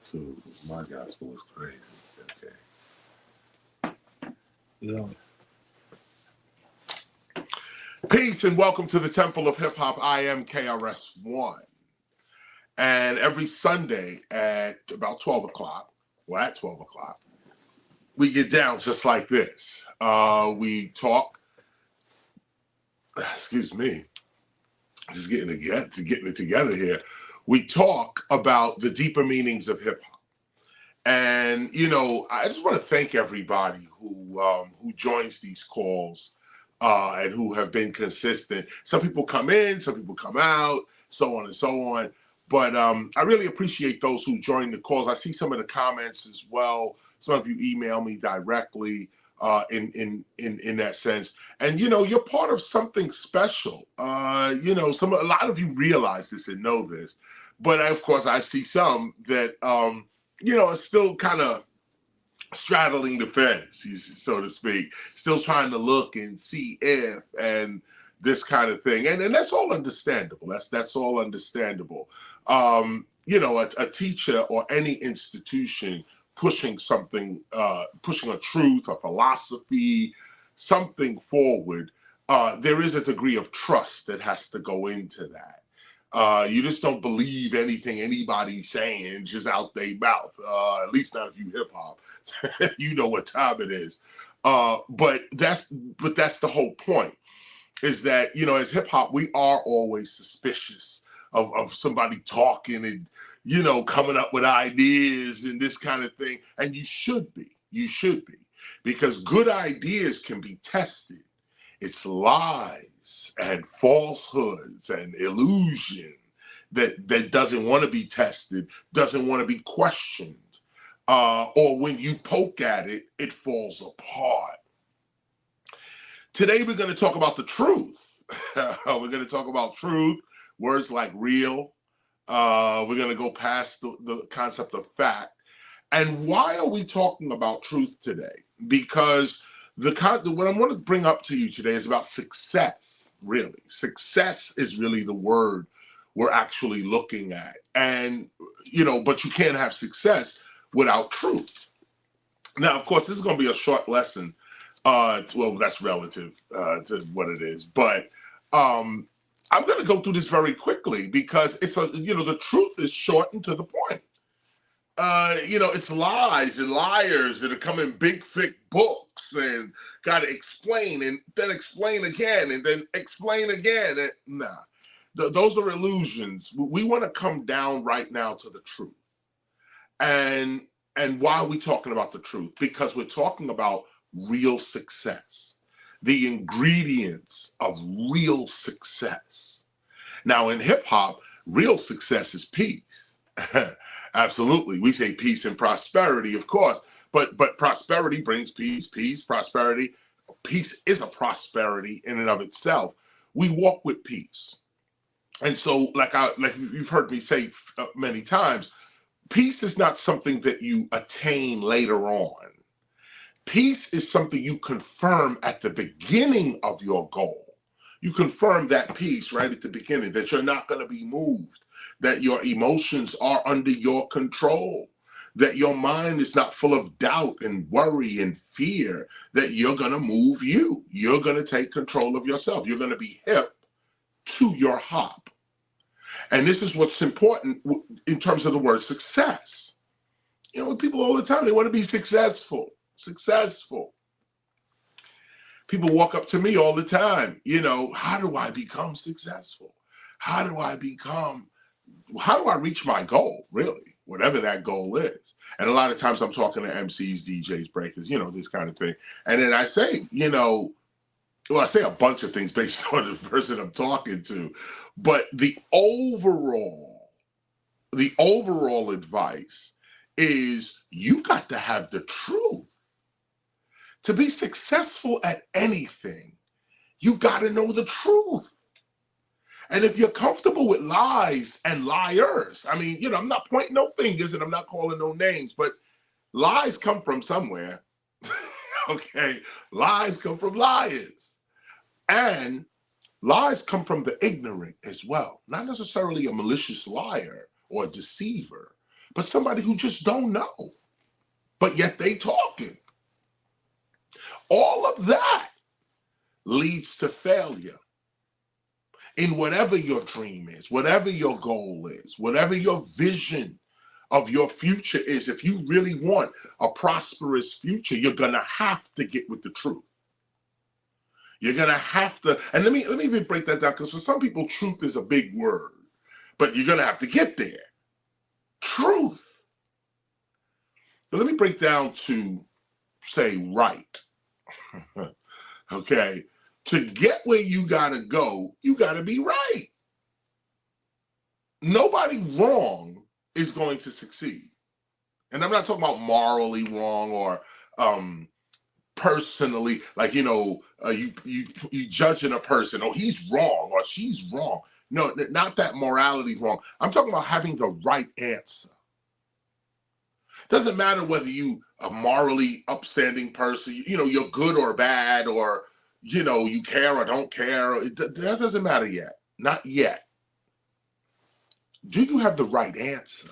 too. My gospel is crazy. Okay. Yeah. Peace and welcome to the Temple of Hip Hop. I am KRS-ONE. And every Sunday at about 12 o'clock, well, at 12 o'clock, we get down just like this. We talk, excuse me, just getting it together here. We talk about the deeper meanings of hip hop. And, you know, I just want to thank everybody who joins these calls and who have been consistent. Some people come in, some people come out, so on and so on. But I really appreciate those who join the calls. I see some of the comments as well. Some of you email me directly in that sense. And, you know, you're part of something special. You know, a lot of you realize this and know this. But, of course, I see some that, you know, are still kind of straddling the fence, so to speak, still trying to look and see if and this kind of thing. And that's all understandable. That's all understandable. You know, a teacher or any institution pushing something, pushing a truth, a philosophy, something forward, there is a degree of trust that has to go into that. You just don't believe anything anybody's saying just out their mouth. At least not if you hip hop. You know what time it is. But that's the whole point. Is that, you know, as hip hop, we are always suspicious of somebody talking and, you know, coming up with ideas and this kind of thing. And you should be. You should be. Because good ideas can be tested. It's lies and falsehoods and illusion that doesn't want to be tested, doesn't want to be questioned. Or when you poke at it, it falls apart. Today, we're going to talk about the truth. We're going to talk about truth, words like real. We're going to go past the concept of fact. And why are we talking about truth today? Because what I want to bring up to you today is about success, really. Success is really the word we're actually looking at. And, you know, but you can't have success without truth. Now, of course, this is going to be a short lesson. Well, that's relative to what it is. But I'm going to go through this very quickly because you know, the truth is short and to the point. You know, it's lies and liars that are coming in big, thick books and got to explain and then explain again and then explain again. And, nah, those are illusions. We want to come down right now to the truth. And why are we talking about the truth? Because we're talking about real success, the ingredients of real success. Now, in hip hop, real success is peace. Absolutely. We say peace and prosperity, of course, but prosperity brings peace, prosperity. Peace is a prosperity in and of itself. We walk with peace. And so, like you've heard me say many times, peace is not something that you attain later on. Peace is something you confirm at the beginning of your goal. You confirm that peace right at the beginning, that you're not going to be moved, that your emotions are under your control, that your mind is not full of doubt and worry and fear, that you're going to move you. You're going to take control of yourself. You're going to be hip to your hop. And this is what's important in terms of the word success. You know, people all the time, they want to be successful. People walk up to me all the time, you know, how do I become successful? How do I reach my goal, really, whatever that goal is? And a lot of times I'm talking to MCs, DJs, breakers, you know, this kind of thing. And then I say, you know, well, I say a bunch of things based on the person I'm talking to, but the overall advice is you got to have the truth. To be successful at anything, you got to know the truth. And if you're comfortable with lies and liars, I mean, you know, I'm not pointing no fingers and I'm not calling no names, but lies come from somewhere. Okay, lies come from liars. And lies come from the ignorant as well. Not necessarily a malicious liar or a deceiver, but somebody who just don't know, but yet they talking. All of that leads to failure in whatever your dream is, whatever your goal is, whatever your vision of your future is. If you really want a prosperous future, you're gonna have to get with the truth. You're gonna have to, and let me even break that down, because for some people, truth is a big word, but you're gonna have to get there. Truth. But let me break down to say right. Okay. To get where you gotta go, you gotta be right. Nobody wrong is going to succeed. And I'm not talking about morally wrong or personally, like, you judging a person, oh, he's wrong or she's wrong. No, not that morality wrong. I'm talking about having the right answer. Doesn't matter whether you a morally upstanding person, you're good or bad, or, you care or don't care. That doesn't matter yet. Not yet. Do you have the right answer?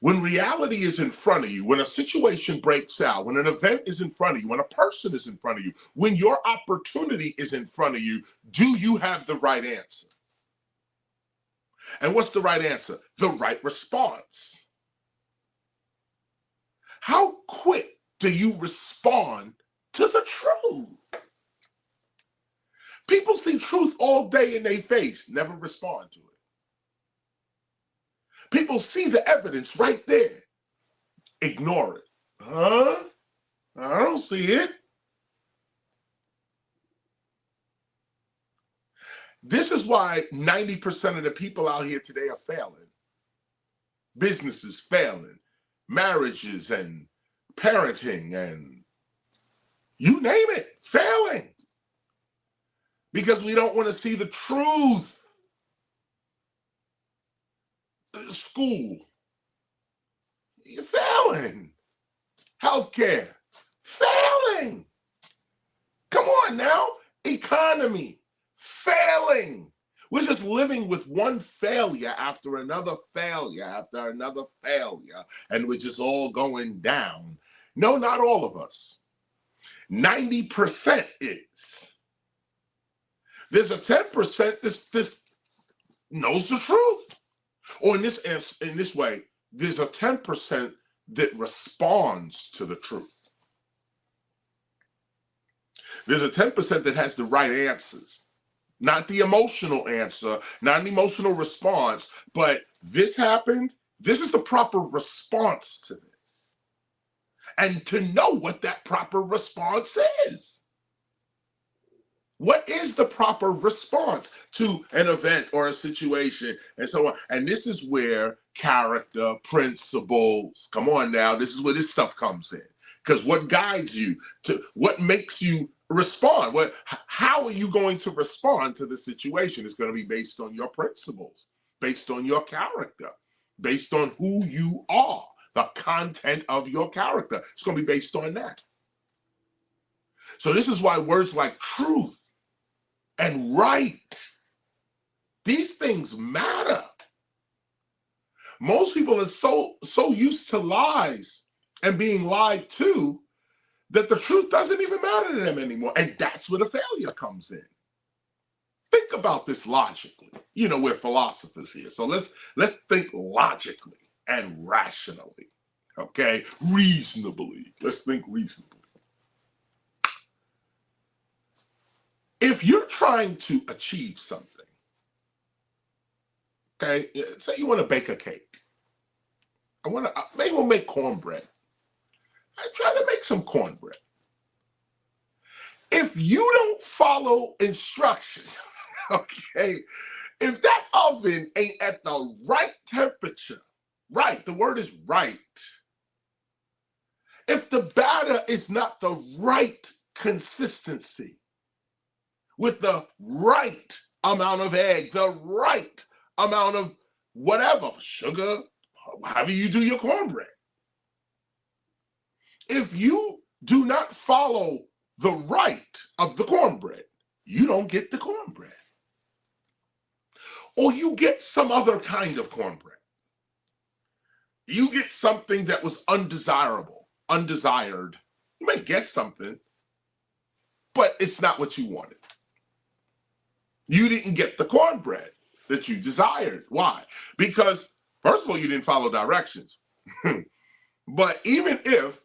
When reality is in front of you, when a situation breaks out, when an event is in front of you, when a person is in front of you, when your opportunity is in front of you, do you have the right answer? And what's the right answer? The right response. How quick do you respond to the truth? People see truth all day in their face, never respond to it. People see the evidence right there, ignore it. Huh? I don't see it. This is why 90% of the people out here today are failing. Businesses failing, marriages and parenting and you name it, failing. Because we don't want to see the truth. School, you're failing. Healthcare, failing. Come on now. Economy, failing. We're just living with one failure after another failure after another failure, and we're just all going down. No, not all of us. 90% is. There's a 10% this knows the truth. Or in this way, there's a 10% that responds to the truth. There's a 10% that has the right answers, not the emotional answer, not an emotional response, but this happened. This is the proper response to this. And to know what that proper response is. What is the proper response to an event or a situation and so on? And this is where character, principles, come on now, this is where this stuff comes in. Because what guides you to, what makes you respond? How are you going to respond to the situation? It's going to be based on your principles, based on your character, based on who you are, the content of your character. It's going to be based on that. So this is why words like truth and right, these things matter. Most people are so used to lies and being lied to that the truth doesn't even matter to them anymore. And that's where the failure comes in. Think about this logically. We're philosophers here. So let's think logically and rationally. Okay? Reasonably. Let's think reasonably. If you're trying to achieve something, okay, say you want to bake a cake. Maybe we'll make cornbread. I try to make some cornbread. If you don't follow instructions, okay, if that oven ain't at the right temperature, right, the word is right. If the batter is not the right consistency, with the right amount of egg, the right amount of whatever, sugar, however you do your cornbread. If you do not follow the right of the cornbread, you don't get the cornbread. Or you get some other kind of cornbread. You get something that was undesirable, undesired. You may get something, but it's not what you wanted. You didn't get the cornbread that you desired. Why? Because, first of all, you didn't follow directions. But even if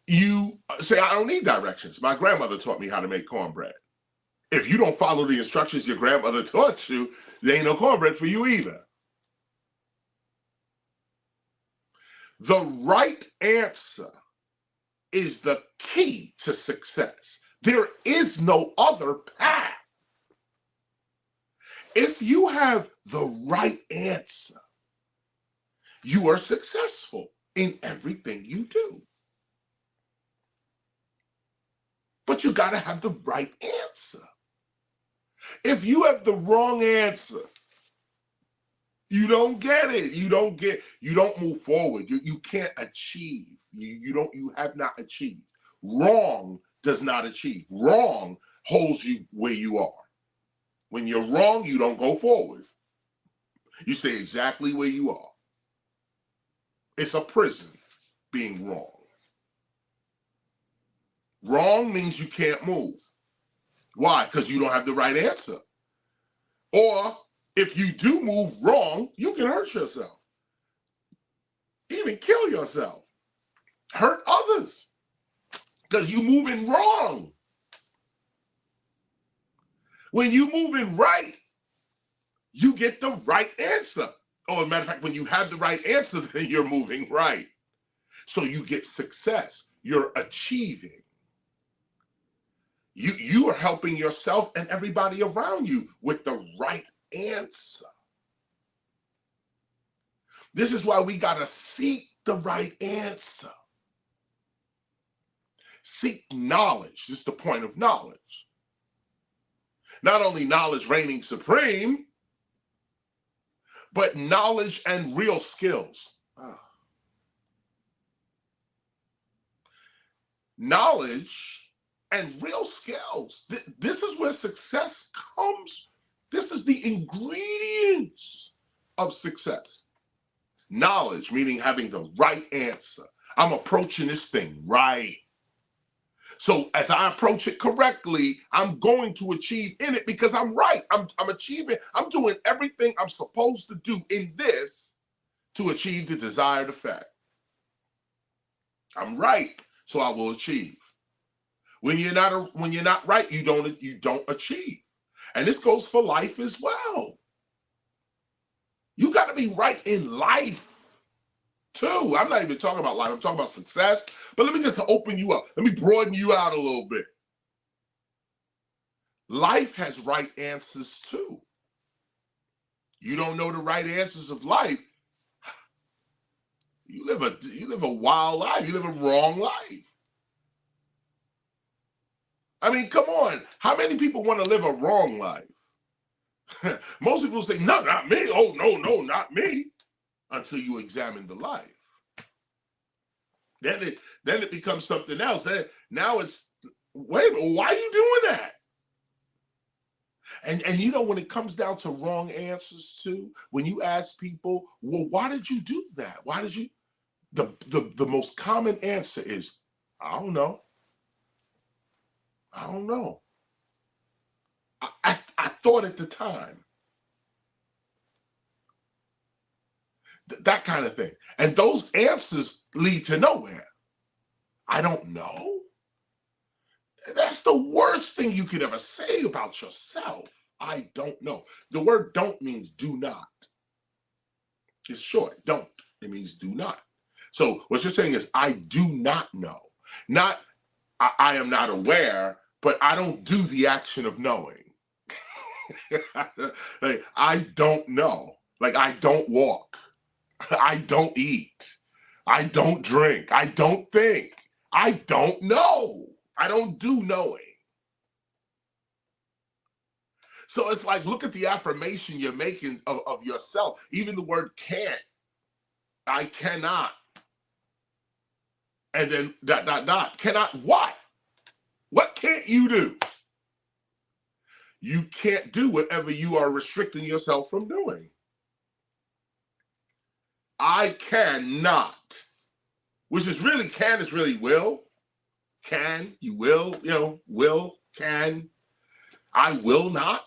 you say, I don't need directions, my grandmother taught me how to make cornbread. If you don't follow the instructions your grandmother taught you, there ain't no cornbread for you either. The right answer is the key to success. There is no other path. If you have the right answer, you are successful in everything you do. But you got to have the right answer. If you have the wrong answer, you don't get it. You don't move forward. You can't achieve. You have not achieved. Wrong does not achieve. Wrong holds you where you are. When you're wrong, you don't go forward. You stay exactly where you are. It's a prison, being wrong. Wrong means you can't move. Why? Because you don't have the right answer. Or if you do move wrong, you can hurt yourself. Even kill yourself. Hurt others. Because you're moving wrong. When you're moving right, you get the right answer. Or as a matter of fact, when you have the right answer, then you're moving right. So you get success. You're achieving. You are helping yourself and everybody around you with the right answer. This is why we got to seek the right answer. Seek knowledge. This is the point of knowledge. Not only knowledge reigning supreme, but knowledge and real skills. Knowledge and real skills. This is where success comes. This is the ingredients of success. Knowledge, meaning having the right answer. I'm approaching this thing right. So as I approach it correctly, I'm going to achieve in it because I'm right. I'm achieving. I'm doing everything I'm supposed to do in this to achieve the desired effect. I'm right, so I will achieve. When you're not right, you don't achieve. And this goes for life as well. You got to be right in life too. I'm not even talking about life. I'm talking about success. But let me just open you up. Let me broaden you out a little bit. Life has right answers too. You don't know the right answers of life. You live a wild life. You live a wrong life. I mean, come on. How many people want to live a wrong life? Most people say, no, not me. Oh, no, not me. Until you examine the life. Then it becomes something else. Now it's, wait, why are you doing that? And you know, when it comes down to wrong answers too, when you ask people, well, why did you do that? Why did you? The most common answer is, I don't know. I don't know. I thought at the time. That kind of thing. And those answers lead to nowhere. I don't know. That's the worst thing you could ever say about yourself. I don't know. The word don't means do not. It's short, don't. It means do not. So what you're saying is, I do not know. Not, I am not aware, but I don't do the action of knowing. Like, I don't know. Like, I don't walk. I don't eat. I don't drink. I don't think. I don't know. I don't do knowing. So it's like, look at the affirmation you're making of yourself. Even the word can't. I cannot. And then ... Cannot what? What can't you do? You can't do whatever you are restricting yourself from doing. I cannot, which is really can is really will. Can, you will, will, can, I will not.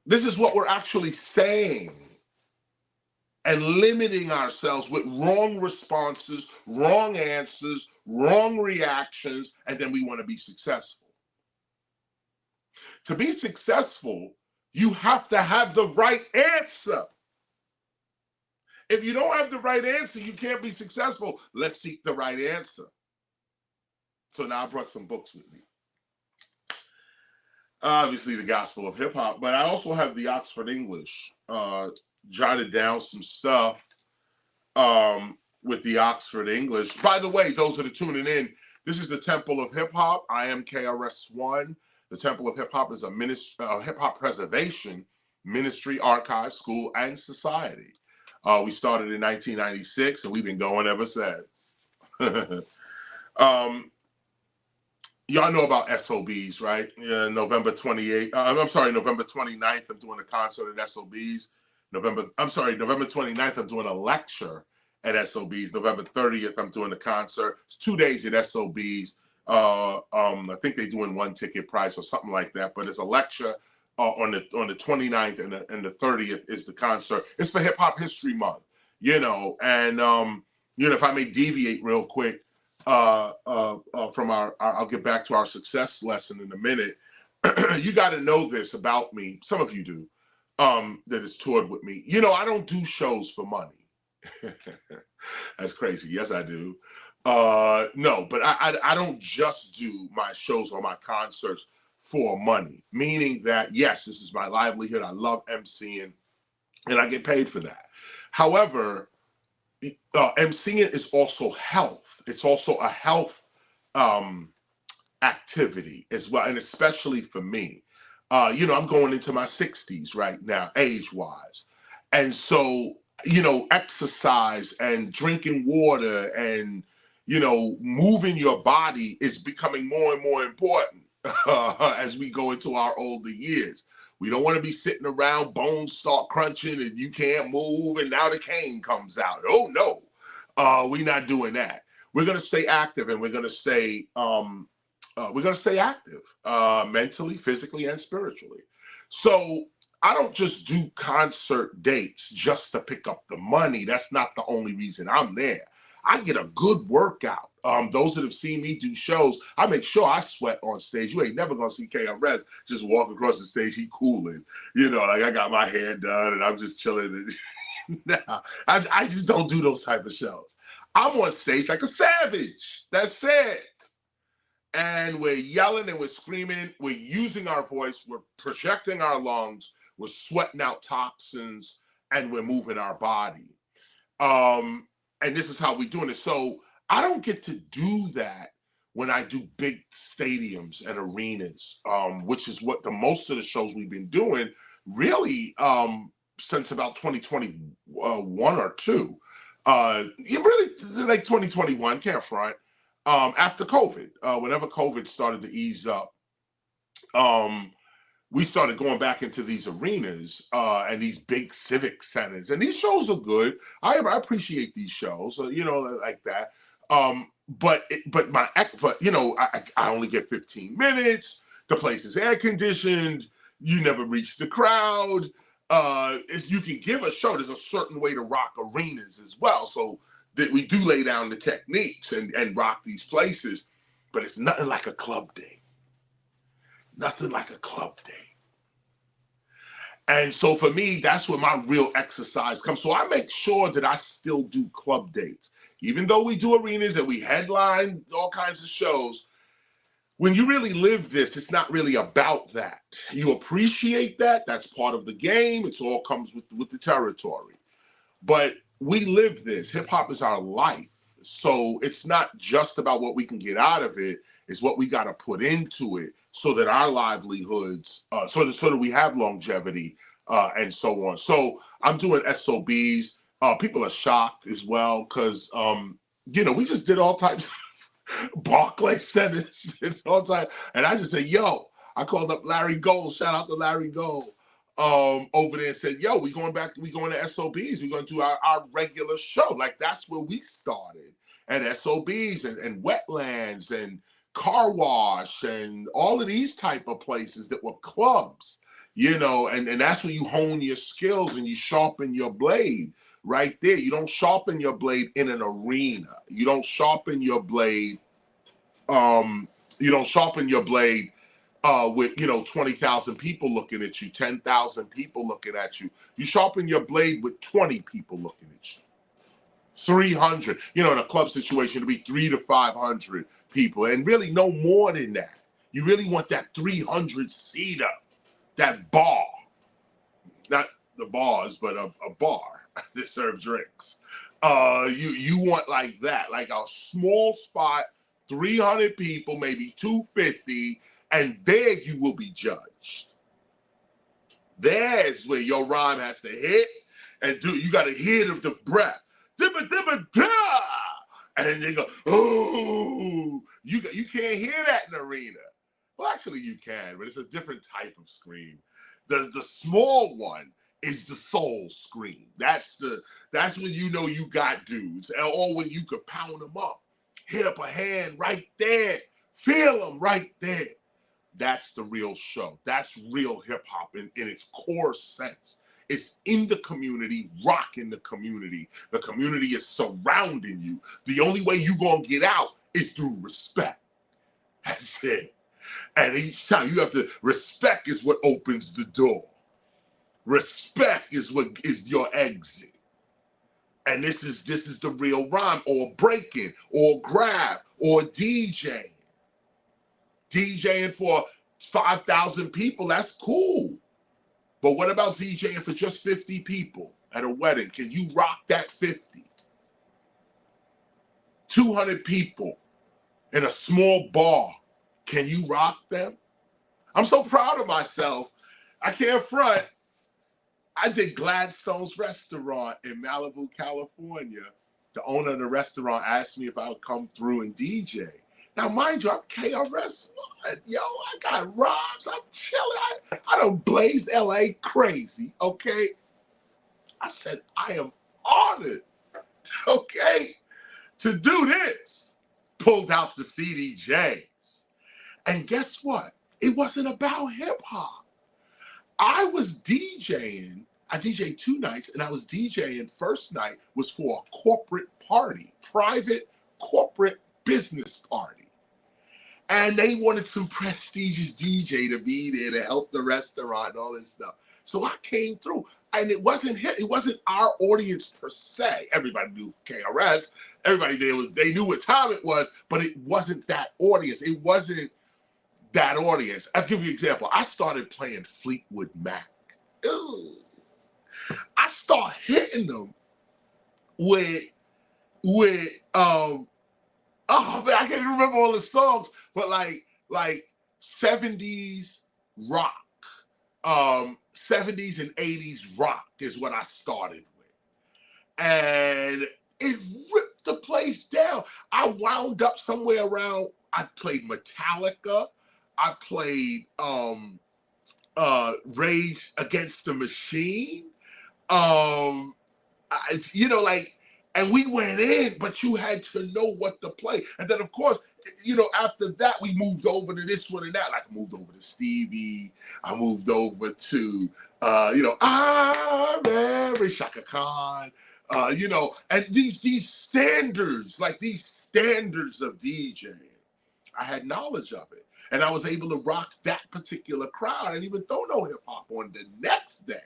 This is what we're actually saying and limiting ourselves with wrong responses, wrong answers, wrong reactions, and then we want to be successful. To be successful, you have to have the right answer. If you don't have the right answer, you can't be successful. Let's seek the right answer. So now I brought some books with me. Obviously, the Gospel of Hip Hop, but I also have the Oxford English. Jotted down some stuff with the Oxford English. By the way, those that are tuning in, this is the Temple of Hip Hop. I am KRS-ONE. The Temple of Hip Hop is a hip hop preservation ministry, archive, school, and society. We started in 1996, and we've been going ever since. Y'all know about SOBs, right? November 28th. November 29th, I'm doing a concert at SOBs. November 29th, I'm doing a lecture at SOBs. November 30th, I'm doing a concert. It's 2 days at SOBs. I think they're doing one ticket price or something like that, but it's a lecture on the 29th and the 30th is the concert. It's for Hip Hop History Month, and if I may deviate real quick, from I'll get back to our success lesson in a minute. You got to know this about me. Some of you do, that has toured with me. I don't do shows for money. That's crazy. Yes, I do. No, but I don't just do my shows or my concerts for money, meaning that, yes, this is my livelihood. I love emceeing and I get paid for that. However, emceeing is also health. It's also a health activity as well, and especially for me. I'm going into my 60s right now, age-wise. And so, exercise and drinking water and, moving your body is becoming more and more important as we go into our older years. We don't want to be sitting around, bones start crunching and you can't move and now the cane comes out. Oh no, we're not doing that. We're going to stay active and we're going to stay active mentally, physically, and spiritually. So I don't just do concert dates just to pick up the money. That's not the only reason I'm there. I get a good workout. Those that have seen me do shows, I make sure I sweat on stage. You ain't never gonna see KRS just walk across the stage, he cooling. Like I got my hair done and I'm just chilling. Nah, I just don't do those type of shows. I'm on stage like a savage. That's it. And we're yelling and we're screaming. We're using our voice. We're projecting our lungs. We're sweating out toxins and we're moving our body. And this is how we're doing it. So I don't get to do that when I do big stadiums and arenas, which is what the most of the shows we've been doing really since about 2021 or two. Really like 2021, can't front. After COVID, whenever COVID started to ease up, we started going back into these arenas and these big civic centers. And these shows are good. I appreciate these shows, like that. But I only get 15 minutes. The place is air conditioned. You never reach the crowd. You can give a show. There's a certain way to rock arenas as well. So that we do lay down the techniques and rock these places, but it's nothing like a club day. Nothing like a club day. And so for me, that's where my real exercise comes. So I make sure that I still do club dates. Even though we do arenas and we headline all kinds of shows, when you really live this, it's not really about that. You appreciate that. That's part of the game. It all comes with the territory. But we live this. Hip hop is our life. So it's not just about what we can get out of it. It's what we got to put into it so that our livelihoods, so that we have longevity and so on. So I'm doing SOBs. People are shocked as well because, we just did all types of Barclay Centers and all types. And I just said, I called up Larry Gold. Shout out to Larry Gold. over there and said, yo, we going to SOBs. We're going to do our regular show. Like, that's where we started, at SOBs and wetlands and car wash and all of these type of places that were clubs, and that's where you hone your skills and you sharpen your blade right there. You don't sharpen your blade in an arena. You don't sharpen your blade, with 20,000 people looking at you, 10,000 people looking at you. You sharpen your blade with 20 people looking at you, 300. In a club situation, it'll be 300 to 500 people, and really no more than that. You really want that 300 seater, that bar, not the bars, but a bar that serves drinks. You want like that, like a small spot, 300 people, maybe 250, and there you will be judged. There's where your rhyme has to hit, and you got to hear the breath. Dibba, dibba, da! And then they go, oh, you can't hear that in the arena. Well, actually you can, but it's a different type of scream. The small one is the soul scream. That's when you got dudes, or when you could pound them up, hit up a hand right there, feel them right there. That's the real show. That's real hip hop in its core sense. It's in the community, rocking the community. The community is surrounding you. The only way you're going to get out is through respect. That's it. And each time you have to, respect is what opens the door. Respect is what is your exit. And this is the real rhyme, or breaking, or grab, or DJing. DJing for 5,000 people, that's cool. But what about DJing for just 50 people at a wedding? Can you rock that 50? 200 people in a small bar, can you rock them? I'm so proud of myself. I can't front. I did Gladstone's restaurant in Malibu, California. The owner of the restaurant asked me if I would come through and DJ. Now, mind you, I'm KRS-ONE. Yo, I got rhymes. I'm chilling. I done blazed LA crazy, okay? I said, I am honored, okay, to do this. Pulled out the CDJs. And guess what? It wasn't about hip hop. I was DJing. I DJed 2 nights, and I was DJing. First night was for a corporate party, private corporate business party. And they wanted some prestigious DJ to be there to help the restaurant and all this stuff. So I came through, and it wasn't our audience per se. Everybody knew KRS. Everybody there they knew what time it was, but it wasn't that audience. It wasn't that audience. I'll give you an example. I started playing Fleetwood Mac. Ooh. I start hitting them with oh man, I can't even remember all the songs, but like 70s rock, 70s and 80s rock is what I started with. And it ripped the place down. I wound up somewhere around, I played Metallica, I played Rage Against the Machine, and we went in, but you had to know what to play. And then, of course, after that, we moved over to this one and that. Like, I moved over to Stevie. I moved over to, I'm Mary Shaka Khan, and these standards, like these standards of DJing, I had knowledge of it. And I was able to rock that particular crowd. I didn't even throw no hip hop on. The next day,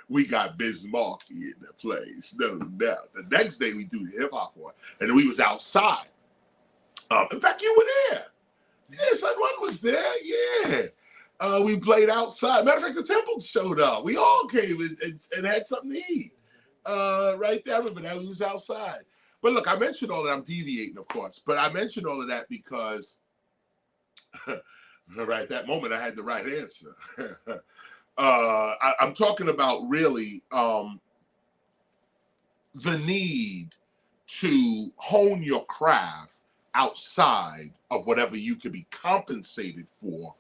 we got Biz Markie in the place, no doubt. The next day we do the hip hop one, and we was outside. In fact, you were there. Yeah, Son One was there. Yeah, we played outside. Matter of fact, the Temple showed up. We all came and had something to eat. Right there, I remember that we was outside. But look, I mentioned all that. I'm deviating, of course, but I mentioned all of that because right at that moment I had the right answer. I'm talking about really the need to hone your craft outside of whatever you could be compensated for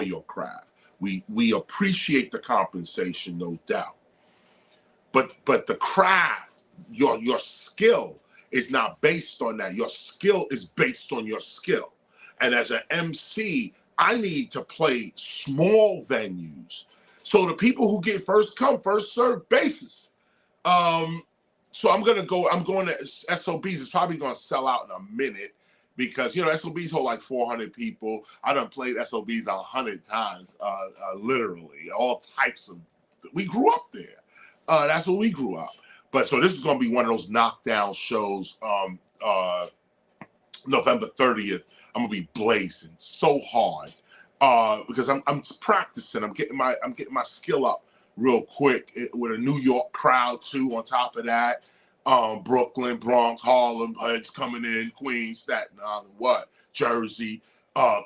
your craft. We appreciate the compensation, no doubt. But the craft, your skill is not based on that. Your skill is based on your skill. And as an MC, I need to play small venues. So the people who get first come, first served basis. Um, so I'm going to SOBs. It's probably going to sell out in a minute because, SOBs hold like 400 people. I done played SOBs 100 times, literally, all types of, we grew up there. That's where we grew up. But so this is going to be one of those knockdown shows. November 30th, I'm gonna be blazing so hard because I'm practicing. I'm getting my skill up real quick with a New York crowd too. On top of that, Brooklyn, Bronx, Harlem, it's coming in, Queens, Staten Island, Jersey,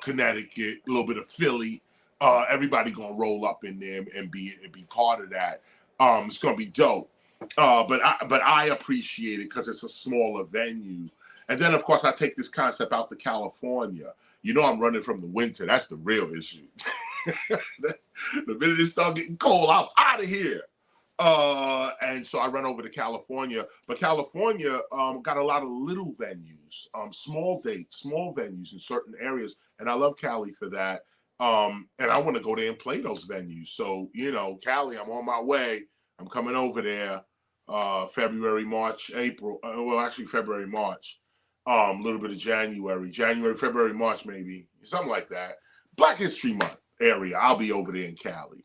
Connecticut, a little bit of Philly. Everybody gonna roll up in there and be part of that. It's gonna be dope. But I appreciate it because it's a smaller venue. And then, of course, I take this concept out to California. I'm running from the winter. That's the real issue. The minute it starts getting cold, I'm out of here. And so I run over to California. But California got a lot of little venues, small dates, small venues in certain areas. And I love Cali for that. And I want to go there and play those venues. So, Cali, I'm on my way. I'm coming over there February, March, April. Well, actually, February, March. A little bit of January, February, March, maybe something like that. Black History Month area. I'll be over there in Cali,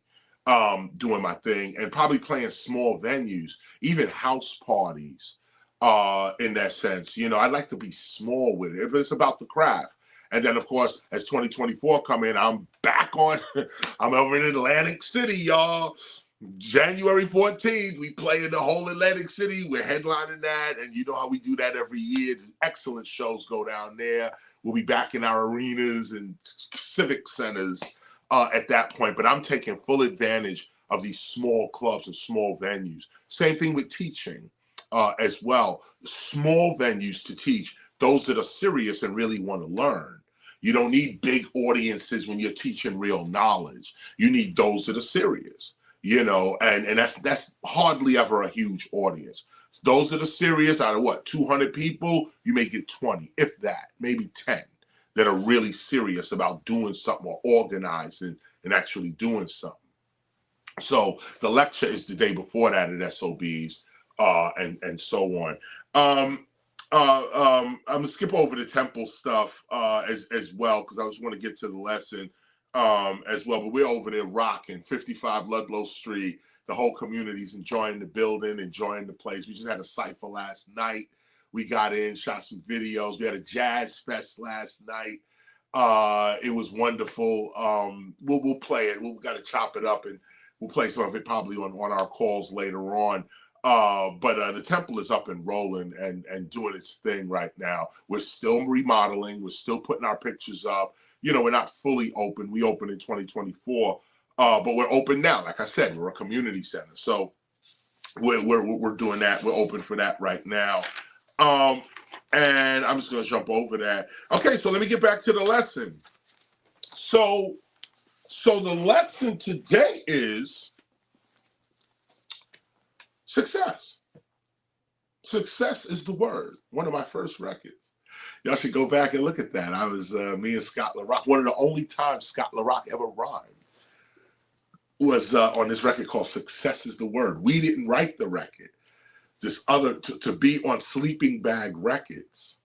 doing my thing and probably playing small venues, even house parties. In that sense, I'd like to be small with it, but it's about the craft. And then, of course, as 2024 come in, I'm back on. I'm over in Atlantic City, y'all. January 14th, we play in the whole Atlantic City. We're headlining that, and you know how we do that every year. Excellent shows go down there. We'll be back in our arenas and civic centers at that point. But I'm taking full advantage of these small clubs and small venues. Same thing with teaching as well. Small venues to teach those that are serious and really want to learn. You don't need big audiences when you're teaching real knowledge. You need those that are serious. And that's hardly ever a huge audience. Those that are serious, out of 200 people, you may get 20, if that, maybe 10, that are really serious about doing something or organizing and actually doing something. So the lecture is the day before that at SOBs, and so on. I'm gonna skip over the temple stuff as well because I just want to get to the lesson. As well, but we're over there rocking 55 Ludlow Street. The whole community's enjoying the building, enjoying the place. We just had a cypher last night. We got in, shot some videos. We had a jazz fest last night. It was wonderful. We'll play it. We've got to chop it up, and we'll play some of it probably on our calls later on. But the temple is up and rolling and doing its thing right now. We're still remodeling. We're still putting our pictures up. We're not fully open. We open in 2024, but we're open now. Like I said, we're a community center, so we're doing that. We're open for that right now. And I'm just gonna jump over that. Okay, so let me get back to the lesson. So the lesson today is success. Success is the word. One of my first records. Y'all should go back and look at that. I was me and Scott LaRock. One of the only times Scott LaRock ever rhymed was on this record called "Success Is the Word." We didn't write the record. This other to be on Sleeping Bag Records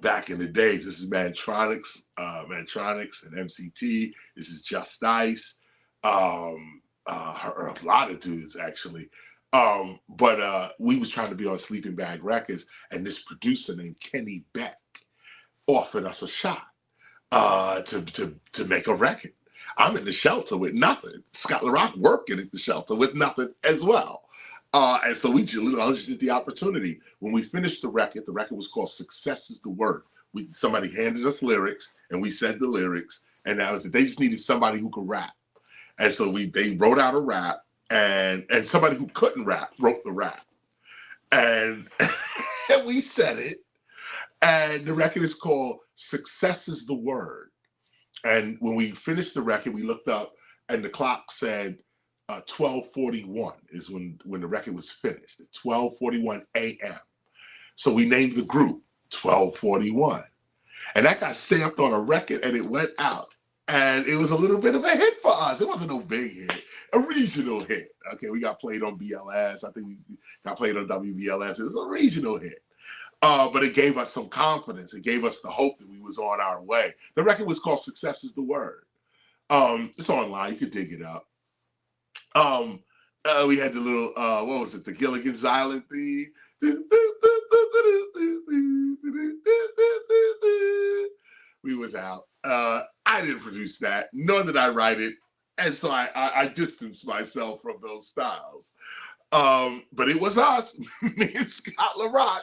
back in the days. This is Mantronics and MCT. This is Just Ice. A lot of dudes actually. But we was trying to be on Sleeping Bag Records, and this producer named Kenny Beck offered us a shot to make a record. I'm in the shelter with nothing. Scott LaRock working at the shelter with nothing as well. And so we just did the opportunity. When we finished the record was called Success Is the Word. Somebody handed us lyrics, and we said the lyrics, and that was it. They just needed somebody who could rap. And so they wrote out a rap, and somebody who couldn't rap wrote the rap. And we said it. And the record is called Success Is the Word. And when we finished the record, we looked up and the clock said 12:41 is when the record was finished, at 12:41 a.m. So we named the group 12:41. And that got stamped on a record and it went out. And it was a little bit of a hit for us. It wasn't no big hit, a regional hit. Okay, we got played on BLS. I think we got played on WBLS. It was a regional hit. But it gave us some confidence. It gave us the hope that we was on our way. The record was called Success is the Word. It's online. You could dig it up. We had the little, what was it? The Gilligan's Island theme. We was out. I didn't produce that, nor did I write it. And so I distanced myself from those styles. But it was us, me and Scott LaRock,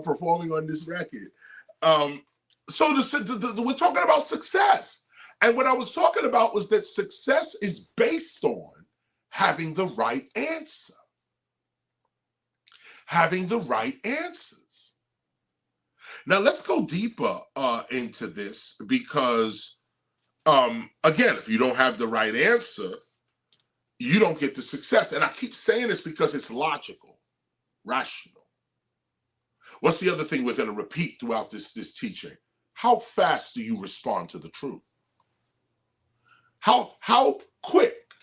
performing on this record. So we're talking about success. And what I was talking about was that success is based on having the right answer. Having the right answers. Now let's go deeper into this because, again, if you don't have the right answer, you don't get the success. And I keep saying this because it's logical, rational. What's the other thing we're going to repeat throughout this teaching? How fast do you respond to the truth? How quick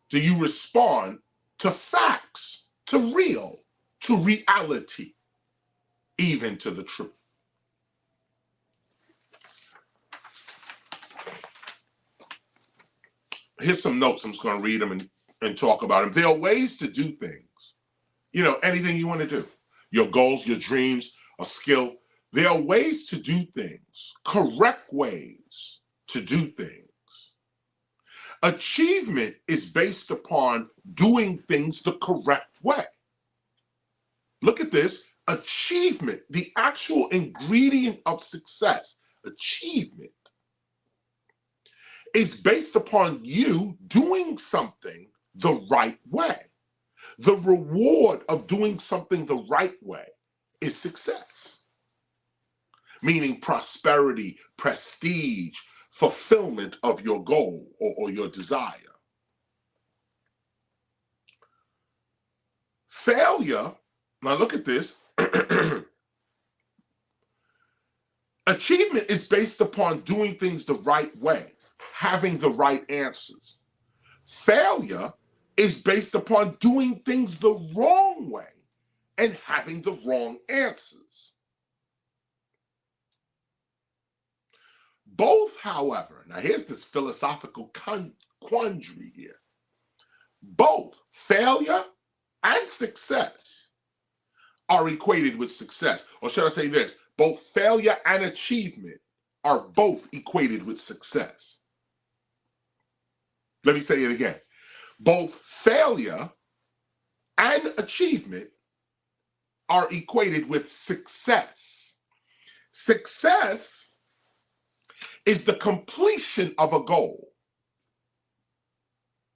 do you respond to facts, to real, to reality, even to the truth? Here's some notes. I'm just going to read them and talk about them. There are ways to do things. You know, anything you want to do. Your goals, your dreams, a skill. There are ways to do things, correct ways to do things. Achievement is based upon doing things the correct way. Look at this. Achievement, the actual ingredient of success, achievement, is based upon you doing something the right way. The reward of doing something the right way is success, meaning prosperity, prestige, fulfillment of your goal or your desire. Failure, now look at this. Achievement is based upon doing things the right way, having the right answers. Failure is based upon doing things the wrong way and having the wrong answers. Both, however, now here's this philosophical quandary here. Both failure and success are equated with success. Or should I say this? Both failure and achievement are both equated with success. Let me say it again. Both failure and achievement are equated with success. Success is the completion of a goal.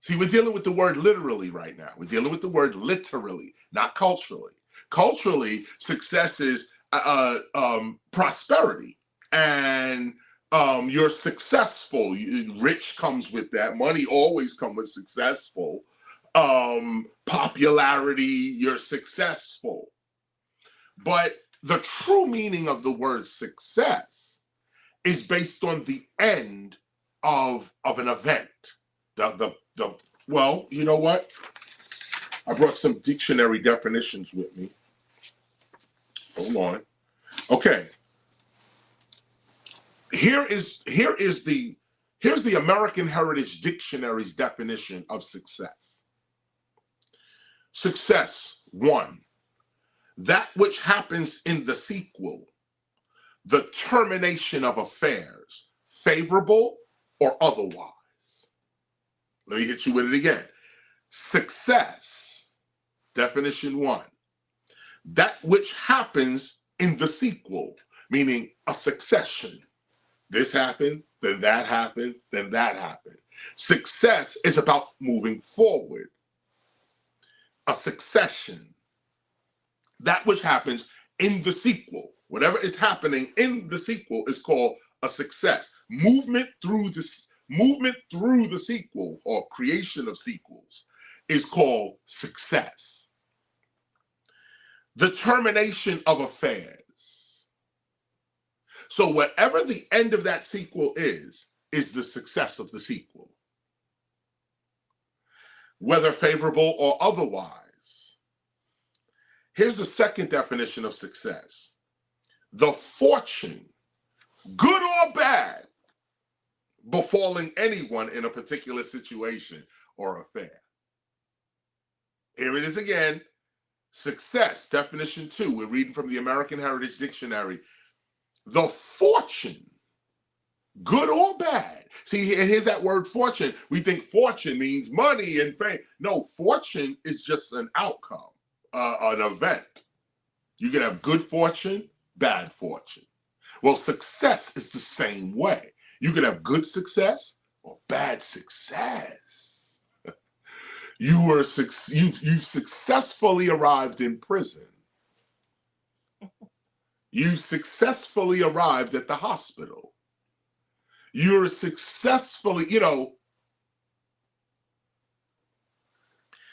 See, we're dealing with the word literally right now. We're dealing with the word literally, not culturally. Culturally, success is prosperity, and you're successful. Rich comes with that. Money always comes with successful. Popularity, you're successful. But the true meaning of the word success is based on the end of an event. Well, you know what? I brought some dictionary definitions with me. Hold on. Okay. Here's the American Heritage Dictionary's definition of success. Success, 1, that which happens in the sequel, the termination of affairs, favorable or otherwise. Let me hit you with it again. Success, definition 1, that which happens in the sequel, meaning a succession. This happened, then that happened, then that happened. Success is about moving forward. A succession, that which happens in the sequel. Whatever is happening in the sequel is called a success. Movement through this, movement through the sequel or creation of sequels is called success. The termination of affairs. So whatever the end of that sequel is the success of the sequel, whether favorable or otherwise. Here's the second definition of success. The fortune, good or bad, befalling anyone in a particular situation or affair. Here it is again. Success, definition 2. We're reading from the American Heritage Dictionary. The fortune, good or bad. See, and here's that word fortune. We think fortune means money and fame. No, fortune is just an outcome, an event. You can have good fortune, bad fortune. Well, success is the same way. You can have good success or bad success. You've successfully arrived in prison. You successfully arrived at the hospital. You're successfully,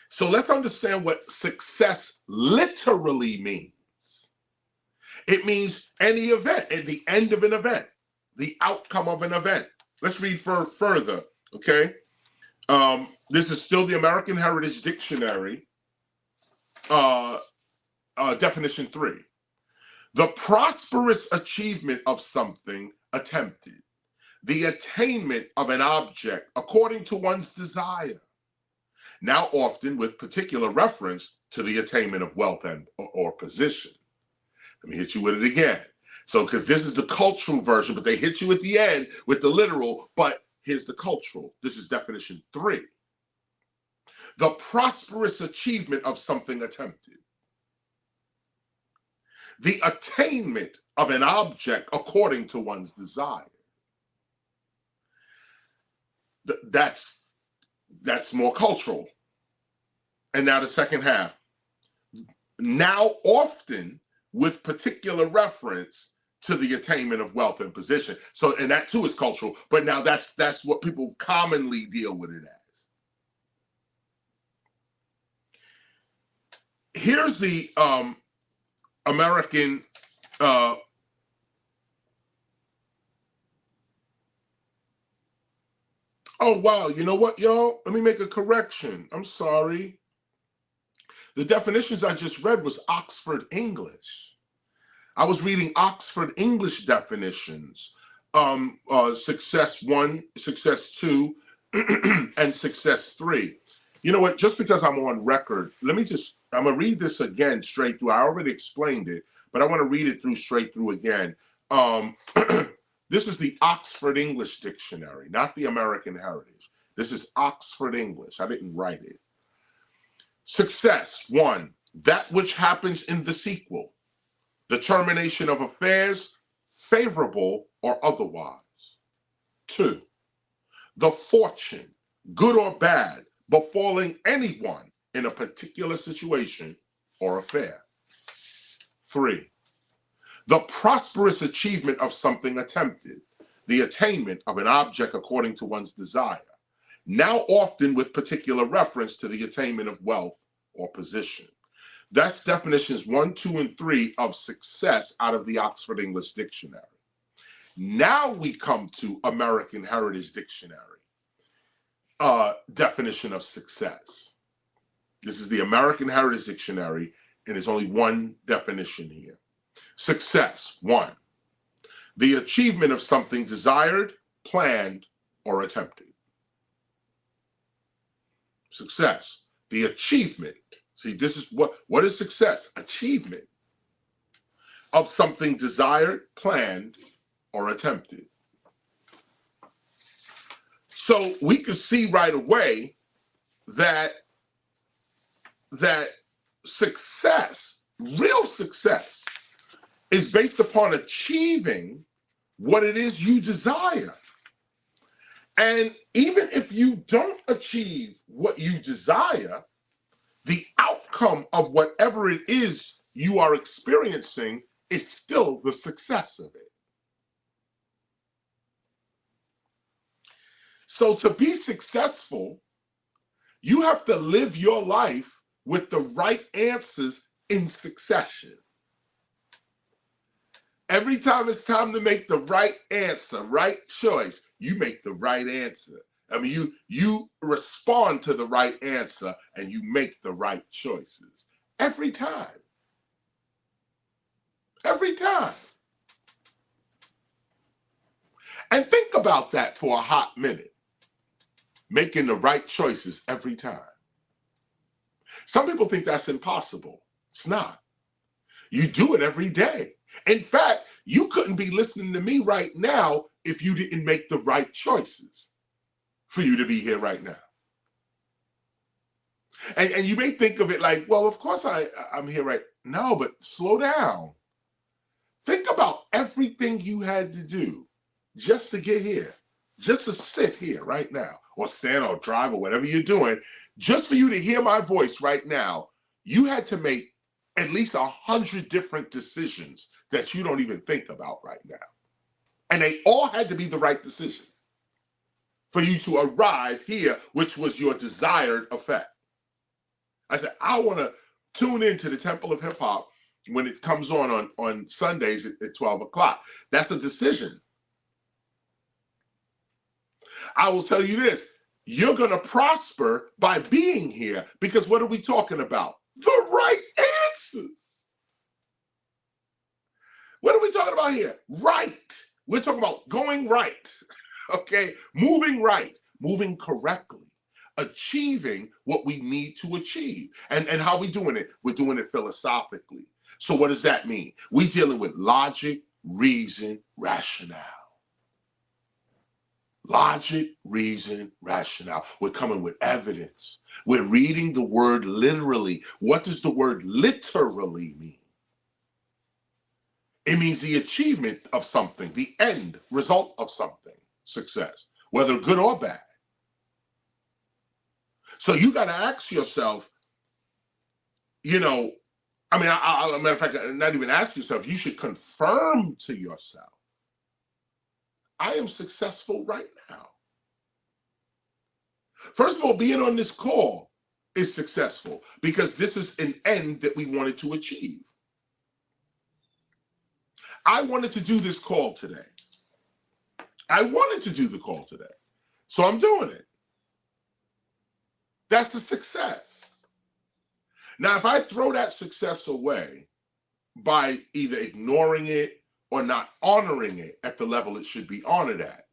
So let's understand what success literally means. It means any event, at the end of an event, the outcome of an event. Let's read further, okay? This is still the American Heritage Dictionary, definition 3. The prosperous achievement of something attempted, the attainment of an object according to one's desire, now often with particular reference to the attainment of wealth or position. Let me hit you with it again. So, because this is the cultural version, but they hit you at the end with the literal, but here's the cultural. This is definition 3. The prosperous achievement of something attempted. The attainment of an object according to one's desire. That's more cultural. And now the second half. Now often with particular reference to the attainment of wealth and position. So, and that too is cultural, but now that's what people commonly deal with it as. Here's the American oh wow, you know what, y'all? Let me make a correction. I'm sorry. The definitions I just read was Oxford English. I was reading Oxford English definitions. Success 1, success 2, and success 3. You know what? Just because I'm on record, I'm going to read this again straight through. I already explained it, but I want to read it straight through again. This is the Oxford English Dictionary, not the American Heritage. This is Oxford English. I didn't write it. Success, 1, that which happens in the sequel. The termination of affairs, favorable or otherwise. 2, the fortune, good or bad, befalling anyone in a particular situation or affair. 3, the prosperous achievement of something attempted, the attainment of an object according to one's desire, now often with particular reference to the attainment of wealth or position. That's definitions 1, 2, and 3 of success out of the Oxford English Dictionary. Now we come to American Heritage Dictionary definition of success. This is the American Heritage Dictionary, and there's only one definition here. Success, 1, the achievement of something desired, planned, or attempted. Success, the achievement. See, this is what is success? Achievement of something desired, planned, or attempted. So we can see right away that success, real success, is based upon achieving what it is you desire. And even if you don't achieve what you desire, the outcome of whatever it is you are experiencing is still the success of it. So to be successful, you have to live your life with the right answers in succession. Every time it's time to make the right answer, right choice, you make the right answer. I mean, you respond to the right answer and you make the right choices. Every time. Every time. And think about that for a hot minute. Making the right choices every time. Some people think that's impossible. It's not. You do it every day. In fact, you couldn't be listening to me right now if you didn't make the right choices for you to be here right now. And you may think of it like, well, of course I'm here right now. No, but slow down. Think about everything you had to do just to get here, just to sit here right now, or stand or drive or whatever you're doing, just for you to hear my voice right now. You had to make at least 100 different decisions that you don't even think about right now. And they all had to be the right decision for you to arrive here, which was your desired effect. I said, I want to tune into the Temple of Hip Hop when it comes on Sundays at 12 o'clock. That's a decision. I will tell you this, you're going to prosper by being here, because what are we talking about? The right answers. What are we talking about here? Right. We're talking about going right, okay? Moving right, moving correctly, achieving what we need to achieve. And how are we doing it? We're doing it philosophically. So what does that mean? We're dealing with logic, reason, rationale. Logic, reason, rationale. We're coming with evidence. We're reading the word literally. What does the word literally mean? It means the achievement of something, the end result of something, success, whether good or bad. So you got to ask yourself, you know, I mean, a matter of fact, not even ask yourself, you should confirm to yourself, I am successful right now. First of all, being on this call is successful because this is an end that we wanted to achieve. I wanted to do this call today. I wanted to do the call today. So I'm doing it. That's the success. Now, if I throw that success away by either ignoring it or not honoring it at the level it should be honored at,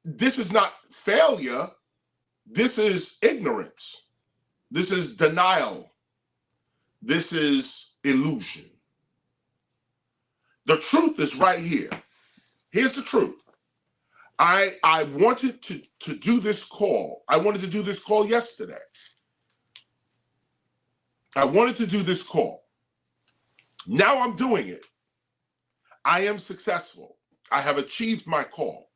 this is not failure. This is ignorance. This is denial. This is illusion. The truth is right here. Here's the truth. I wanted to do this call. I wanted to do this call yesterday. I wanted to do this call. Now I'm doing it. I am successful. I have achieved my call,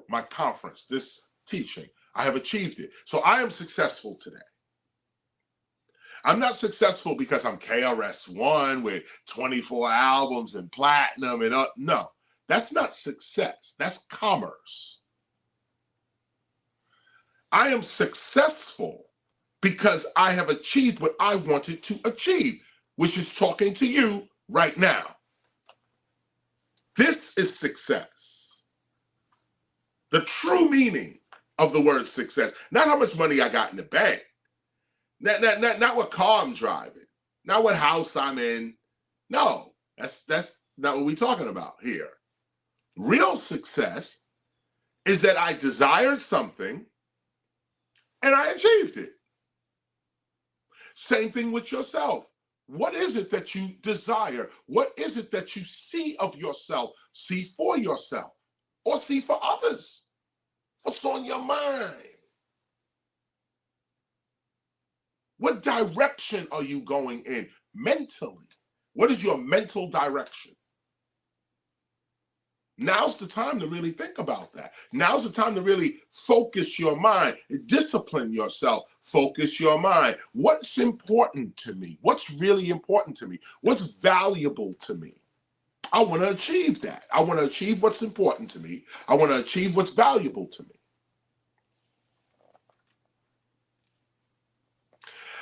my conference, this teaching. I have achieved it. So I am successful today. I'm not successful because I'm KRS-ONE with 24 albums and platinum and no. That's not success. That's commerce. I am successful because I have achieved what I wanted to achieve, which is talking to you right now. This is success. The true meaning of the word success, not how much money I got in the bank, not what car I'm driving, not what house I'm in. No, that's not what we're talking about here. Real success is that I desired something and I achieved it. Same thing with yourself. What is it that you desire? What is it that you see of yourself, see for yourself, or see for others? What's on your mind? What direction are you going in mentally? What is your mental direction? Now's the time to really think about that. Now's the time to really focus your mind, discipline yourself, focus your mind. What's important to me? What's really important to me? What's valuable to me? I want to achieve that. I want to achieve what's important to me. I want to achieve what's valuable to me.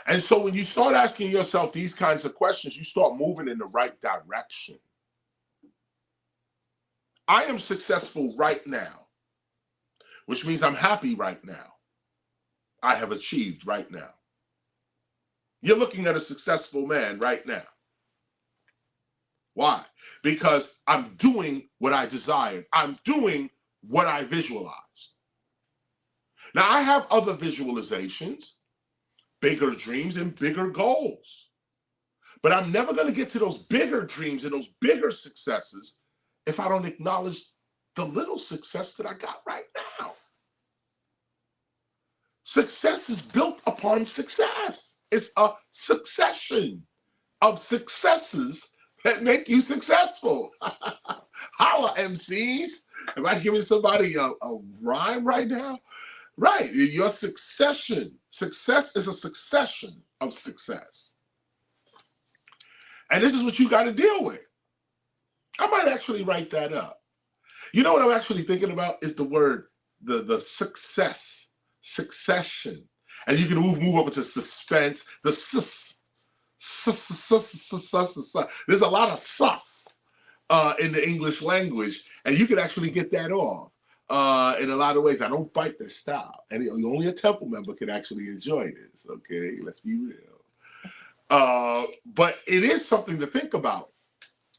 And so when you start asking yourself these kinds of questions, you start moving in the right direction. I am successful right now, which means I'm happy right now. I have achieved right now. You're looking at a successful man right now. Why? Because I'm doing what I desired. I'm doing what I visualized. Now, I have other visualizations, bigger dreams and bigger goals. But I'm never going to get to those bigger dreams and those bigger successes if I don't acknowledge the little success that I got right now. Success is built upon success. It's a succession of successes that make you successful. Holla, MCs. Am I giving somebody a rhyme right now? Right, your succession. Success is a succession of success. And this is what you got to deal with. I might actually write that up. You know what I'm actually thinking about is the word, the succession. And you can move over to suspense, the there's a lot of sus in the English language, and you can actually get that off in a lot of ways. I don't bite this style, and only a temple member can actually enjoy this. Okay, let's be real. But it is something to think about.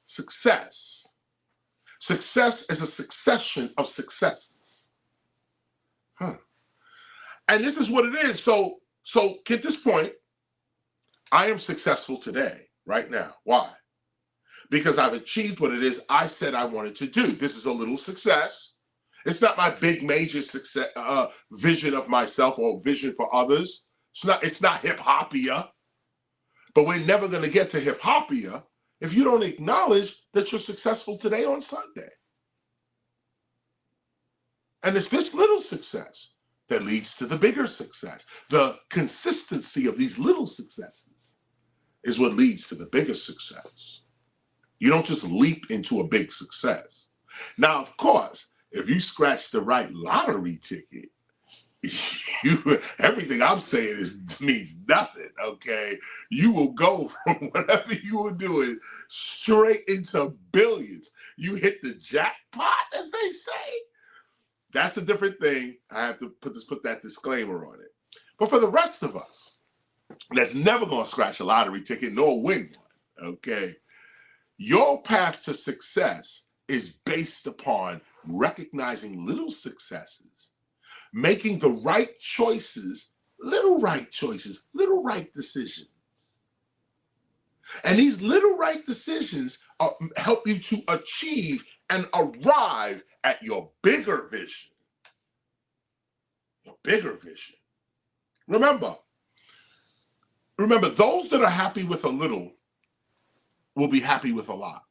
Success. Success is a succession of successes. And this is what it is. So get this point. I am successful today, right now. Why? Because I've achieved what it is I said I wanted to do. This is a little success. It's not my big major success vision of myself or vision for others. It's not hip-hopia. But we're never going to get to hip-hopia if you don't acknowledge that you're successful today on Sunday. And it's this little success that leads to the bigger success. The consistency of these little successes is what leads to the bigger success. You don't just leap into a big success. Now, of course, if you scratch the right lottery ticket, everything I'm saying means nothing, okay? You will go from whatever you were doing straight into billions. You hit the jackpot, as they say. That's a different thing. I have to put that disclaimer on it. But for the rest of us, that's never going to scratch a lottery ticket nor win one, okay? Your path to success is based upon recognizing little successes, making the right choices, little right decisions. And these little right decisions help you to achieve and arrive at your bigger vision. Your bigger vision. Remember, those that are happy with a little will be happy with a lot.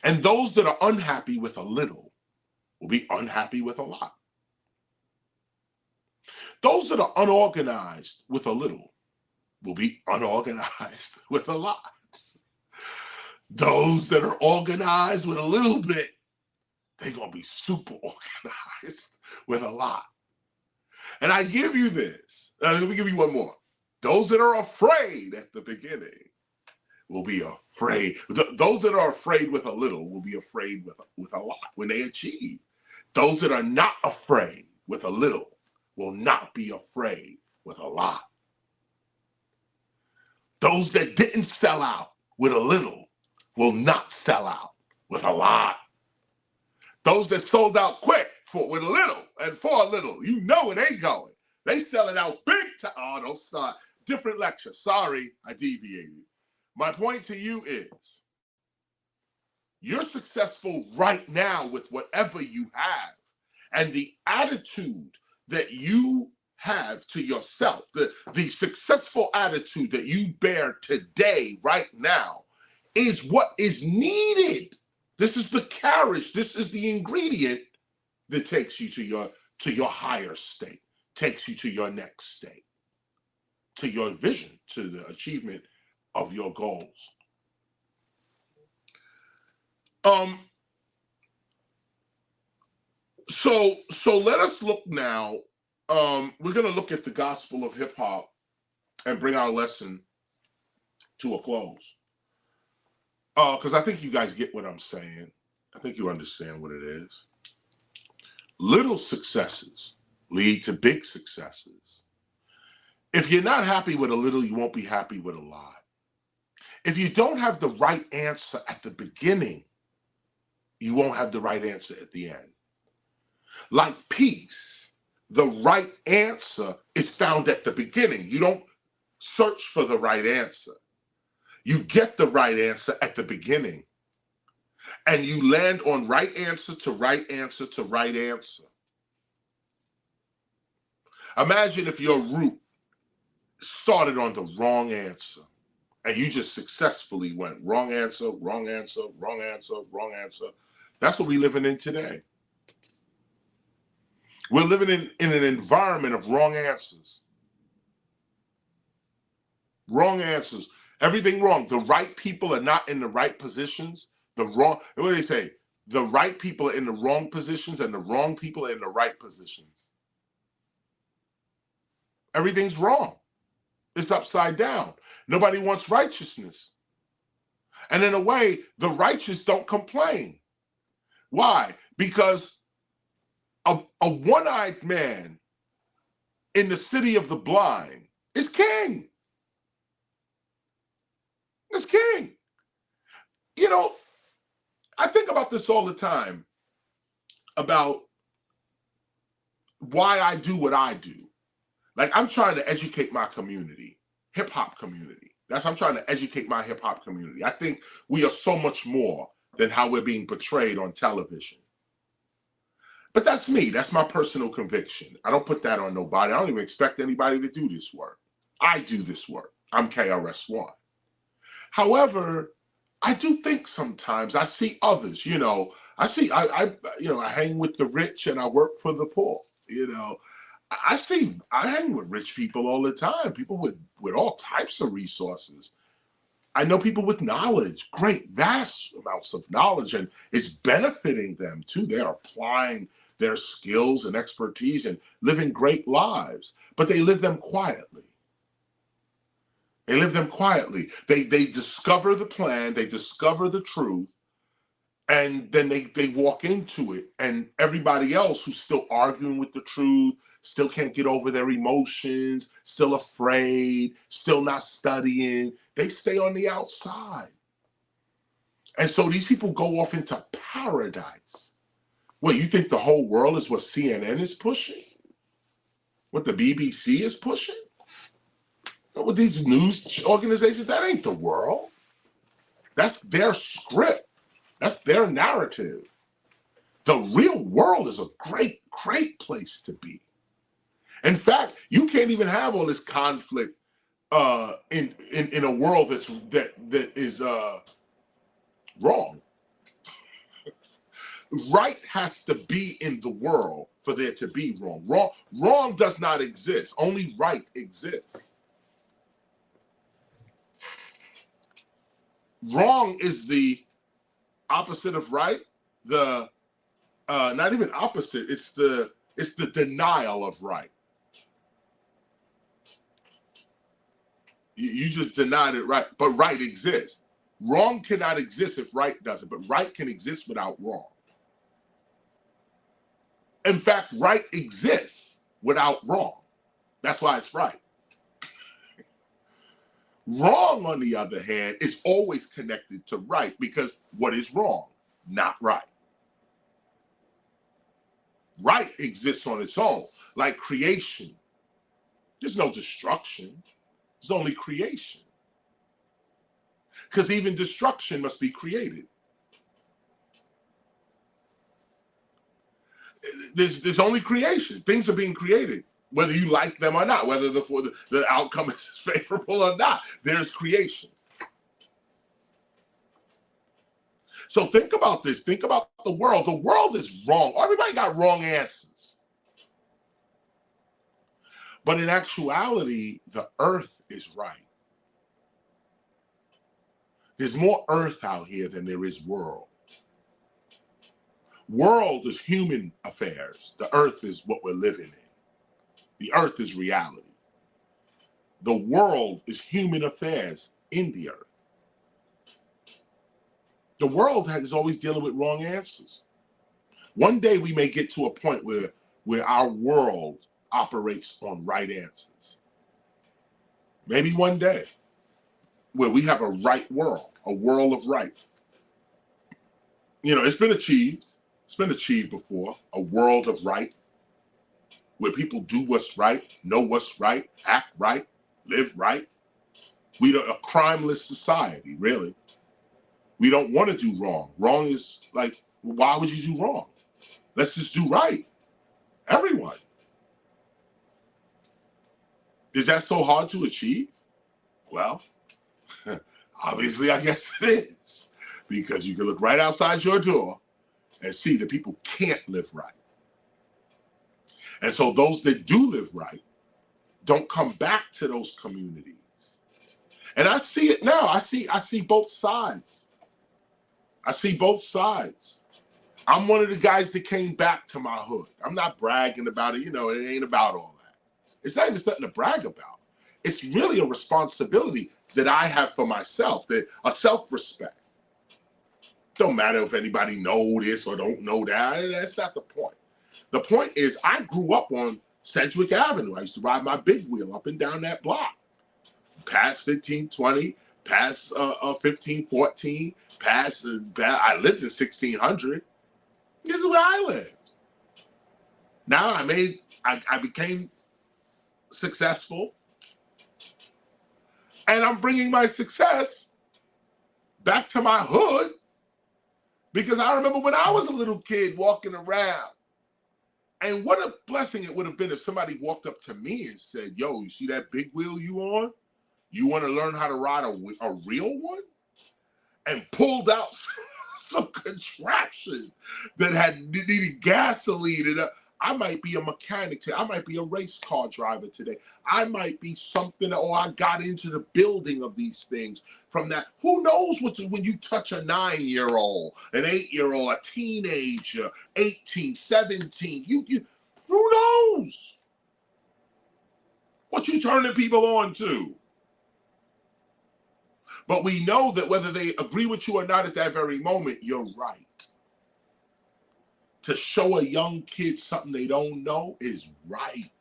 And those that are unhappy with a little will be unhappy with a lot. Those that are unorganized with a little will be unorganized with a lot. Those that are organized with a little bit, they're going to be super organized with a lot. And I give you this. Let me give you one more. Those that are afraid at the beginning will be afraid. Those that are afraid with a little will be afraid with a lot when they achieve. Those that are not afraid with a little will not be afraid with a lot. Those that didn't sell out with a little will not sell out with a lot. Those that sold out quick with a little and for a little, you know it ain't going. They selling out big time. Oh, don't start. Different lecture. Sorry, I deviated. My point to you is, you're successful right now with whatever you have. And the attitude that you have to yourself, the successful attitude that you bear today, right now, is what is needed. This is the carriage. This is the ingredient that takes you to your higher state, takes you to your next state, to your vision, to the achievement of your goals. Um, so let us look now. We're gonna look at the gospel of hip hop and bring our lesson to a close. Because I think you guys get what I'm saying. I think you understand what it is. Little successes lead to big successes. If you're not happy with a little, you won't be happy with a lot. If you don't have the right answer at the beginning, you won't have the right answer at the end. Like peace, the right answer is found at the beginning. You don't search for the right answer. You get the right answer at the beginning. And you land on right answer to right answer to right answer. Imagine if your route started on the wrong answer and you just successfully went wrong answer, wrong answer, wrong answer, wrong answer. That's what we're living in today. We're living in an environment of wrong answers. Wrong answers. Everything wrong. The right people are not in the right positions. What do they say? The right people are in the wrong positions and the wrong people are in the right positions. Everything's wrong. It's upside down. Nobody wants righteousness. And in a way, the righteous don't complain. Why? Because a one-eyed man in the city of the blind is king. Is king. You know, I think about this all the time, about why I do what I do. Like, I'm trying to educate my community, hip hop community. I'm trying to educate my hip hop community. I think we are so much more than how we're being portrayed on television. But that's me. That's my personal conviction. I don't put that on nobody. I don't even expect anybody to do this work. I do this work. I'm KRS-ONE. However, I do think sometimes I see others, I hang with the rich and I work for the poor, I hang with rich people all the time, people with all types of resources. I know people with knowledge, great, vast amounts of knowledge, and it's benefiting them too. They're applying their skills and expertise and living great lives, but they live them quietly. They live them quietly. They discover the plan, they discover the truth, and then they walk into it. And everybody else who's still arguing with the truth, still can't get over their emotions, still afraid, still not studying, they stay on the outside. And so these people go off into paradise. What, you think the whole world is what CNN is pushing? What the BBC is pushing? With these news organizations, that ain't the world. That's their script. That's their narrative. The real world is a great, great place to be. In fact, you can't even have all this conflict in a world that is wrong. Right has to be in the world for there to be wrong. Wrong does not exist. Only right exists. Wrong is the opposite of right. The not even opposite. It's the denial of right. You just denied it, right, but right exists. Wrong cannot exist if right doesn't, but right can exist without wrong. In fact, right exists without wrong. That's why it's right. Wrong, on the other hand, is always connected to right, because what is wrong? Not right. Right exists on its own, like creation. There's no destruction. There's only creation. Because even destruction must be created. There's only creation. Things are being created, whether you like them or not, whether the outcome is favorable or not. There's creation. So think about this. Think about the world. The world is wrong. Everybody got wrong answers. But in actuality, the earth is right. There's more earth out here than there is world. World is human affairs. The earth is what we're living in. The earth is reality. The world is human affairs in the earth. The world is always dealing with wrong answers. One day we may get to a point where our world operates on right answers. Maybe one day where we have a right world, a world of right. You know, it's been achieved. It's been achieved before, a world of right, where people do what's right, know what's right, act right, live right. We don't, a crimeless society, really. We don't want to do wrong. Wrong is like, why would you do wrong? Let's just do right. Everyone. Is that so hard to achieve? Well, obviously, I guess it is. Because you can look right outside your door and see that people can't live right. And so those that do live right don't come back to those communities. And I see it now. I see both sides. I see both sides. I'm one of the guys that came back to my hood. I'm not bragging about it. You know, it ain't about all that. It's not even something to brag about. It's really a responsibility that I have for myself, that a self-respect. Don't matter if anybody know this or don't know that. That's not the point. The point is I grew up on Sedgwick Avenue. I used to ride my big wheel up and down that block. Past 1520, past 1514, past, I lived in 1600. This is where I lived. Now I became successful. And I'm bringing my success back to my hood, because I remember when I was a little kid walking around, and what a blessing it would have been if somebody walked up to me and said, yo, you see that big wheel you on? You want to learn how to ride a real one? And pulled out some contraption that had needed gasoline. And I might be a mechanic today. I might be a race car driver today. I might be something, or I got into the building of these things from that. Who knows when you touch a 9-year-old, an 8-year-old, a teenager, 18, 17, who knows what you turning people on to? But we know that whether they agree with you or not at that very moment, you're right. To show a young kid something they don't know is right.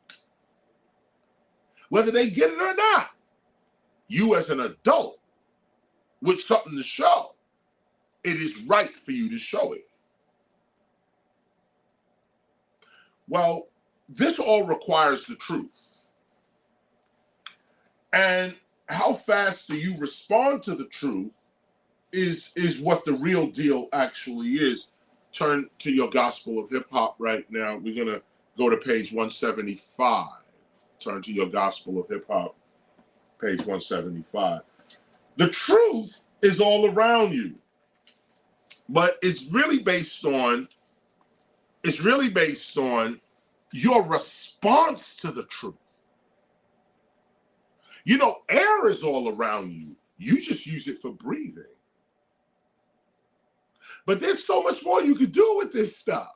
Whether they get it or not, you as an adult with something to show, it is right for you to show it. Well, this all requires the truth. And how fast do you respond to the truth is what the real deal actually is. Turn to your Gospel of Hip Hop right now. We're going to go to page 175. Turn to your Gospel of Hip Hop, page 175. The truth is all around you, but it's really based on your response to the truth. You know, air is all around you. You just use it for breathing. But there's so much more you could do with this stuff.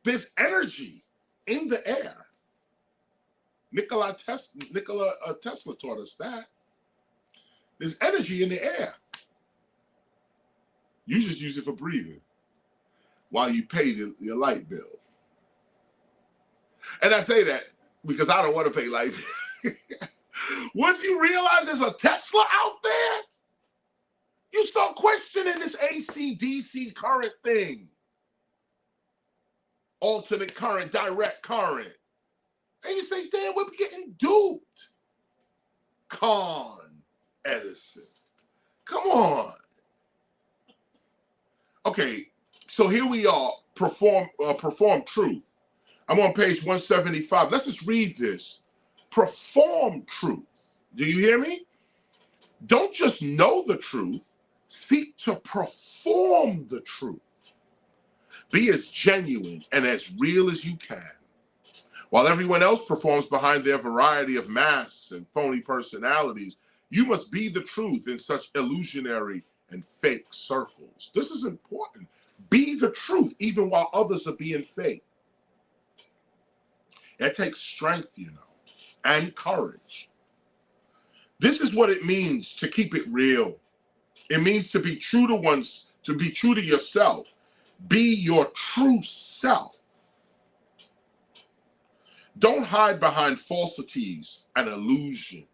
There's energy in the air. Nikola Tesla taught us that. There's energy in the air. You just use it for breathing while you pay your light bill. And I say that because I don't want to pay light bill. Once you realize there's a Tesla out there, you start questioning this AC, DC current thing. Alternate current, direct current. And you say, damn, we're getting duped. Con Edison. Come on. Okay, so here we are, perform truth. I'm on page 175. Let's just read this. Perform truth. Do you hear me? Don't just know the truth. Seek to perform the truth. Be as genuine and as real as you can. While everyone else performs behind their variety of masks and phony personalities, you must be the truth in such illusionary and fake circles. This is important. Be the truth, even while others are being fake. It takes strength, and courage. This is what it means to keep it real. It means to be true to be true to yourself. Be your true self. Don't hide behind falsities and illusions.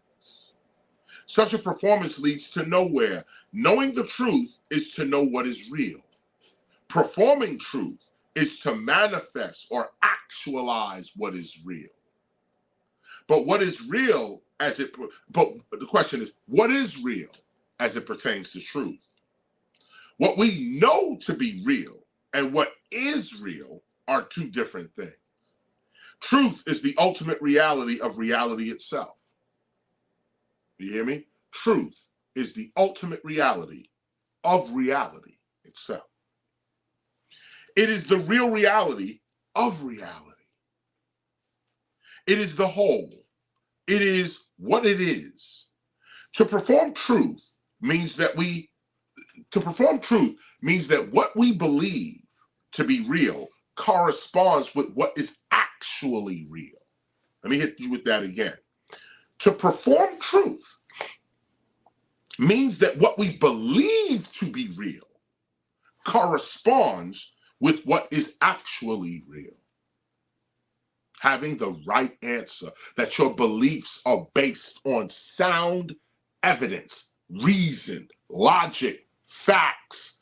Such a performance leads to nowhere. Knowing the truth is to know what is real. Performing truth is to manifest or actualize what is real. But what is real but the question is, what is real as it pertains to truth? What we know to be real and what is real are two different things. Truth is the ultimate reality of reality itself. You hear me? Truth is the ultimate reality of reality itself. It is the real reality of reality. It is the whole. It is what it is. To perform truth means that what we believe to be real corresponds with what is actually real. Let me hit you with that again. To perform truth means that what we believe to be real corresponds with what is actually real. Having the right answer, that your beliefs are based on sound evidence, reason, logic, facts.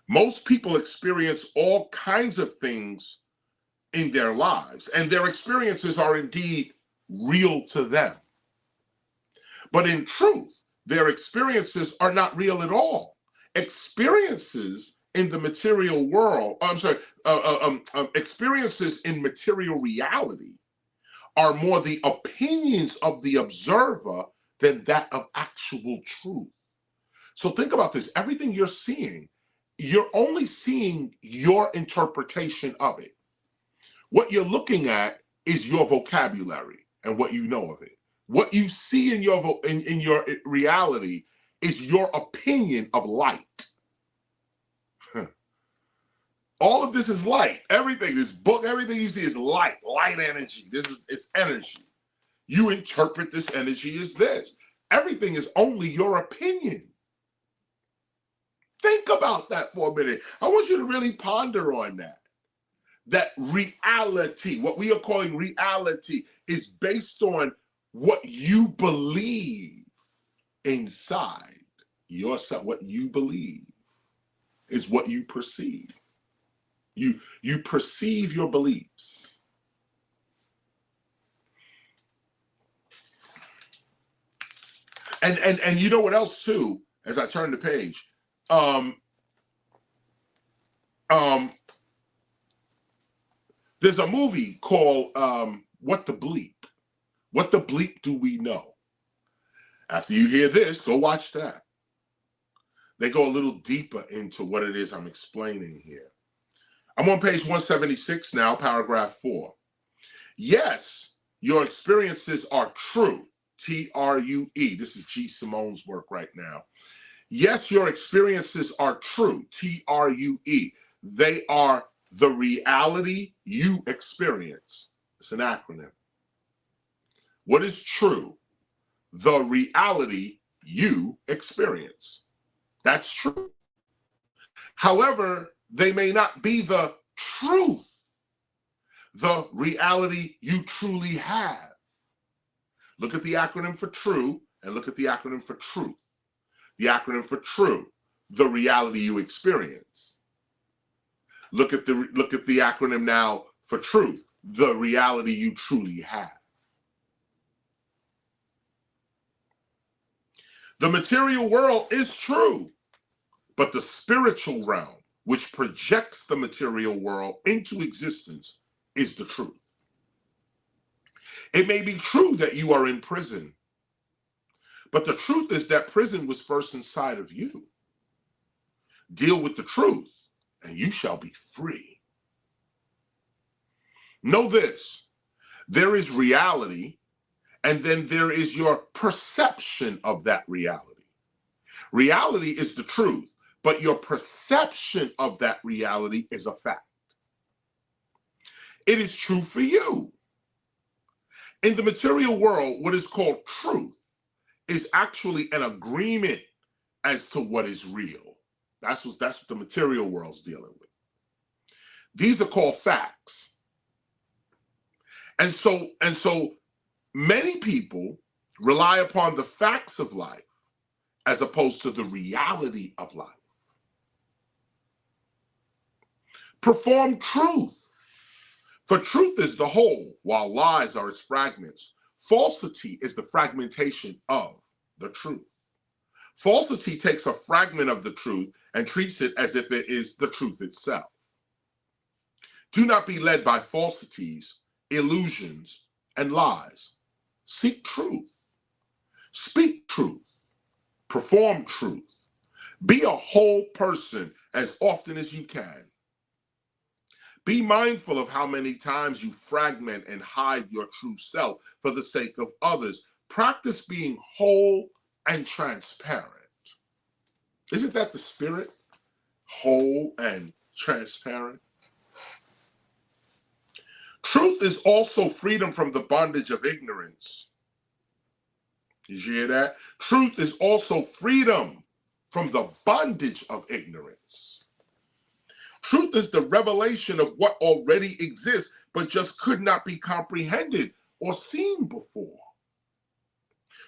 Most people experience all kinds of things in their lives, and their experiences are indeed real to them. But in truth, their experiences are not real at all. Experiences in the material world, experiences in material reality are more the opinions of the observer than that of actual truth. So think about this. Everything you're seeing, you're only seeing your interpretation of it. What you're looking at is your vocabulary and what you know of it. What you see in your reality is your opinion of light. All of this is light. Everything, this book, everything you see is light energy. It's energy. You interpret this energy as this. Everything is only your opinion. Think about that for a minute. I want you to really ponder on that. That reality, what we are calling reality, is based on what you believe inside yourself. What you believe is what you perceive. You perceive your beliefs. And you know what else too, as I turn the page, there's a movie called What the Bleep? What the Bleep Do We Know? After you hear this, go watch that. They go a little deeper into what it is I'm explaining here. I'm on page 176 now, paragraph 4. Yes, your experiences are true. T-R-U-E. This is G. Simone's work right now. Yes, your experiences are true. T-R-U-E. They are the reality you experience. It's an acronym. What is true? The reality you experience. That's true. However, they may not be the truth, the reality you truly have. Look at the acronym for true and look at the acronym for truth. The acronym for true, the reality you experience. Look at the acronym now for truth, the reality you truly have. The material world is true, but the spiritual realm, which projects the material world into existence, is the truth. It may be true that you are in prison, but the truth is that prison was first inside of you. Deal with the truth, and you shall be free. Know this, there is reality, and then there is your perception of that reality. Reality is the truth, but your perception of that reality is a fact. It is true for you. In the material world, what is called truth is actually an agreement as to what is real. That's what the material world's dealing with. These are called facts. And so many people rely upon the facts of life as opposed to the reality of life. Perform truth, for truth is the whole, while lies are its fragments. Falsity is the fragmentation of the truth. Falsity takes a fragment of the truth and treats it as if it is the truth itself. Do not be led by falsities, illusions, and lies. Seek truth. Speak truth. Perform truth. Be a whole person as often as you can. Be mindful of how many times you fragment and hide your true self for the sake of others. Practice being whole and transparent. Isn't that the spirit? Whole and transparent. Truth is also freedom from the bondage of ignorance. Did you hear that? Truth is also freedom from the bondage of ignorance. Truth is the revelation of what already exists, but just could not be comprehended or seen before.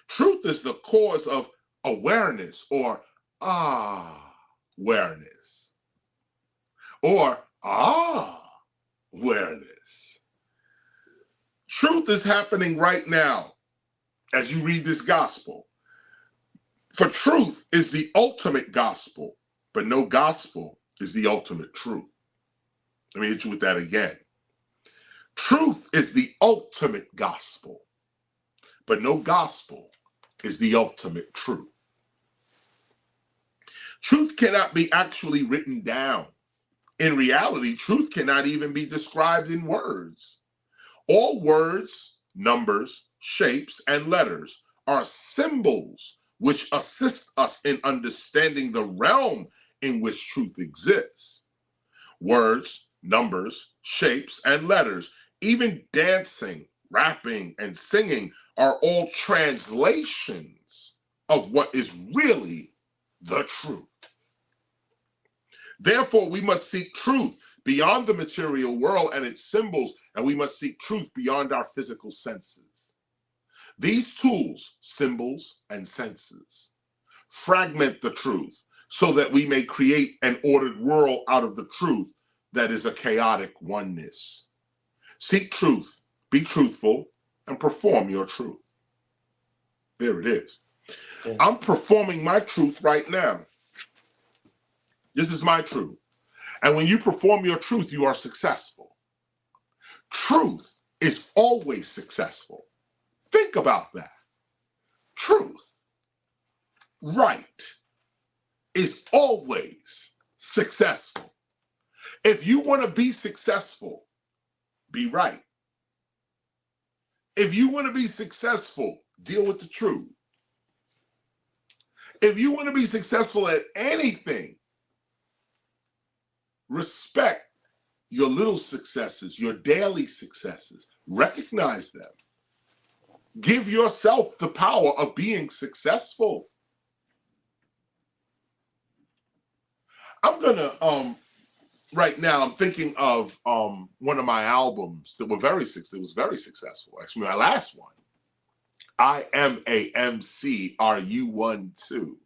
Truth is the cause of awareness or awareness or awareness. Truth is happening right now as you read this gospel. For truth is the ultimate gospel, but no gospel is the ultimate truth. Let me hit you with that again. Truth is the ultimate gospel, but no gospel is the ultimate truth. Truth cannot be actually written down. In reality, truth cannot even be described in words. All words, numbers, shapes, and letters are symbols which assist us in understanding the realm in which truth exists. Words, numbers, shapes, and letters, even dancing, rapping, and singing are all translations of what is really the truth. Therefore, we must seek truth beyond the material world and its symbols, and we must seek truth beyond our physical senses. These tools, symbols and senses, fragment the truth so that we may create an ordered world out of the truth that is a chaotic oneness. Seek truth, be truthful, and perform your truth. There it is. Yeah. I'm performing my truth right now. This is my truth. And when you perform your truth, you are successful. Truth is always successful. Think about that. Truth, right, is always successful. If you want to be successful, be right. If you want to be successful, deal with the truth. If you want to be successful at anything, respect your little successes, your daily successes. Recognize them. Give yourself the power of being successful. I'm gonna right now I'm thinking of one of my albums that was very successful. Actually, my last one. I Am a MC. Are you one too?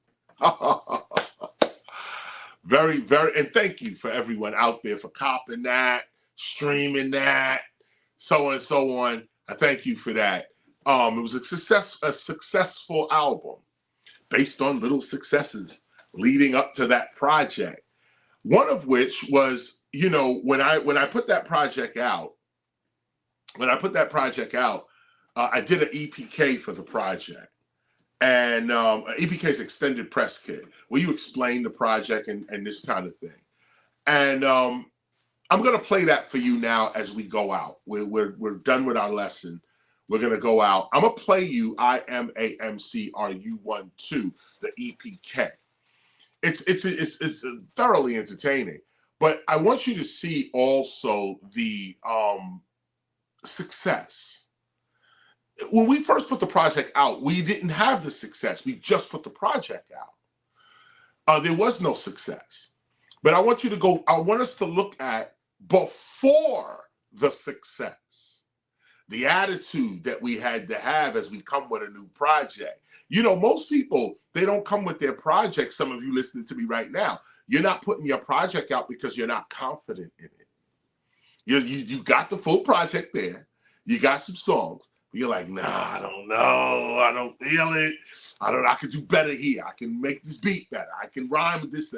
Very, very, and thank you for everyone out there for copying that, streaming that, so on and so on. I thank you for that. It was a successful album based on little successes leading up to that project. One of which was, you know, when I put that project out, I did an EPK for the project. And EPK's extended press kit, where you explain the project and this kind of thing. And I'm going to play that for you now as we go out. We're done with our lesson. we're going to go out. I'm going to play you IMAMCRU12, the EPK. It's thoroughly entertaining. But I want you to see also the success. When we first put the project out, we didn't have the success. We just put the project out. There was no success. But I want us to look at before the success, the attitude that we had to have as we come with a new project. You know, most people, they don't come with their project. Some of you listening to me right now, you're not putting your project out because you're not confident in it. You got the full project there. You got some songs. You're like, nah, I don't know. I don't feel it. I could do better here. I can make this beat better. I can rhyme with this.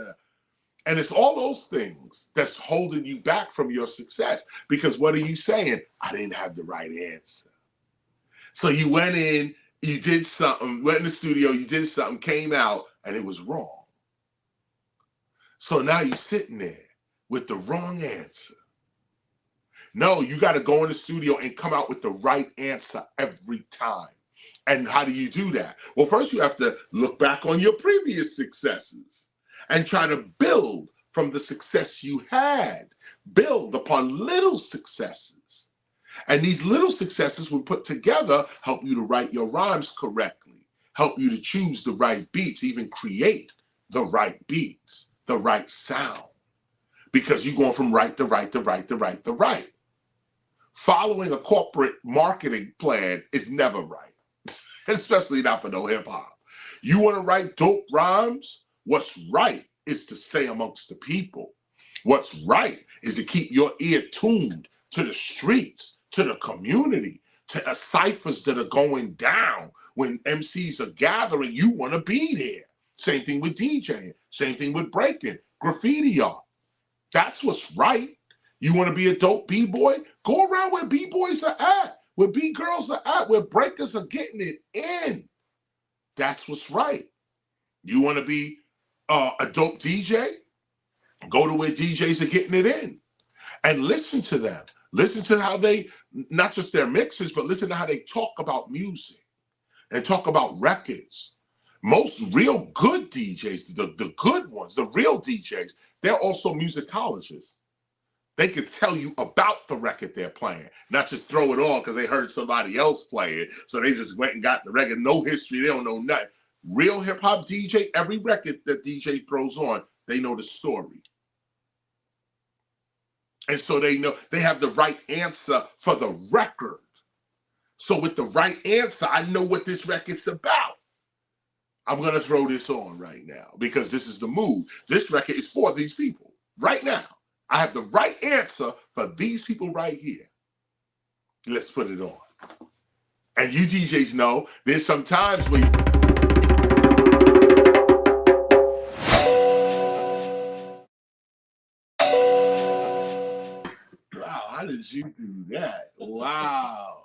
And it's all those things that's holding you back from your success. Because what are you saying? I didn't have the right answer. So you went in, you did something, went in the studio, you did something, came out, and it was wrong. So now you're sitting there with the wrong answer. No, you got to go in the studio and come out with the right answer every time. And how do you do that? Well, first you have to look back on your previous successes and try to build from the success you had. Build upon little successes. And these little successes, when put together, help you to write your rhymes correctly, help you to choose the right beats, even create the right beats, the right sound. Because you're going from right to right to right to right to right. Following a corporate marketing plan is never right, especially not for no hip hop. You want to write dope rhymes? What's right is to stay amongst the people. What's right is to keep your ear tuned to the streets, to the community, to ciphers that are going down. When MCs are gathering, you want to be there. Same thing with DJing, same thing with breaking, graffiti art. That's what's right. You want to be a dope B-boy? Go around where B-boys are at, where B-girls are at, where breakers are getting it in. That's what's right. You want to be a dope DJ? Go to where DJs are getting it in. And listen to them. Listen to how they, not just their mixes, but listen to how they talk about music and talk about records. Most real good DJs, the good ones, the real DJs, they're also musicologists. They could tell you about the record they're playing, not just throw it on because they heard somebody else play it. So they just went and got the record, no history, they don't know nothing. Real hip hop DJ, every record that DJ throws on, they know the story. And so they know, they have the right answer for the record. So with the right answer, I know what this record's about. I'm going to throw this on right now because this is the mood. This record is for these people right now. I have the right answer for these people right here. Let's put it on. And you DJs know there's some times when wow, how did you do that? Wow.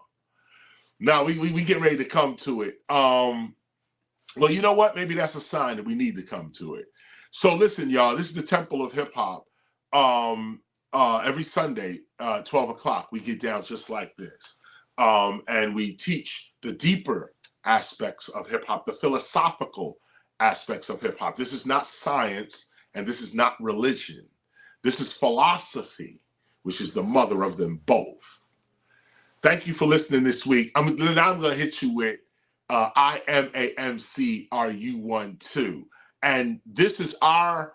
Now we get ready to come to it. Well, you know what? Maybe that's a sign that we need to come to it. So listen, y'all, this is the Temple of Hip Hop. Every Sunday, 12 o'clock, we get down just like this. And we teach the deeper aspects of hip hop, the philosophical aspects of hip hop. This is not science and this is not religion. This is philosophy, which is the mother of them both. Thank you for listening this week. Now I'm going to hit you with IMAMCRU12. And this is our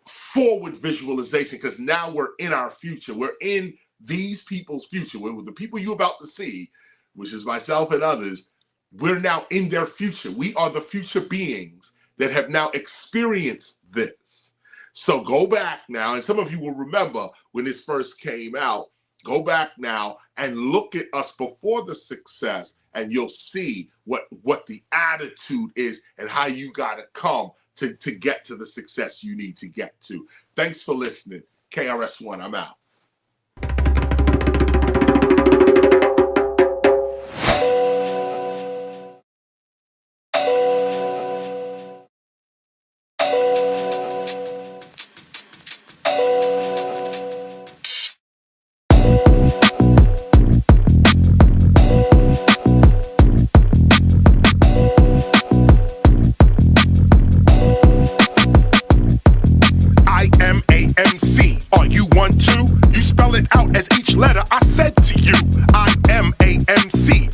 forward visualization because now we're in our future. We're in these people's future. We're with the people you're about to see, which is myself and others. We're now in their future. We are the future beings that have now experienced this. So go back now, and some of you will remember when this first came out. Go back now and look at us before the success, and you'll see what the attitude is and how you got to come to get to the success you need to get to. Thanks for listening. KRS-ONE, I'm out.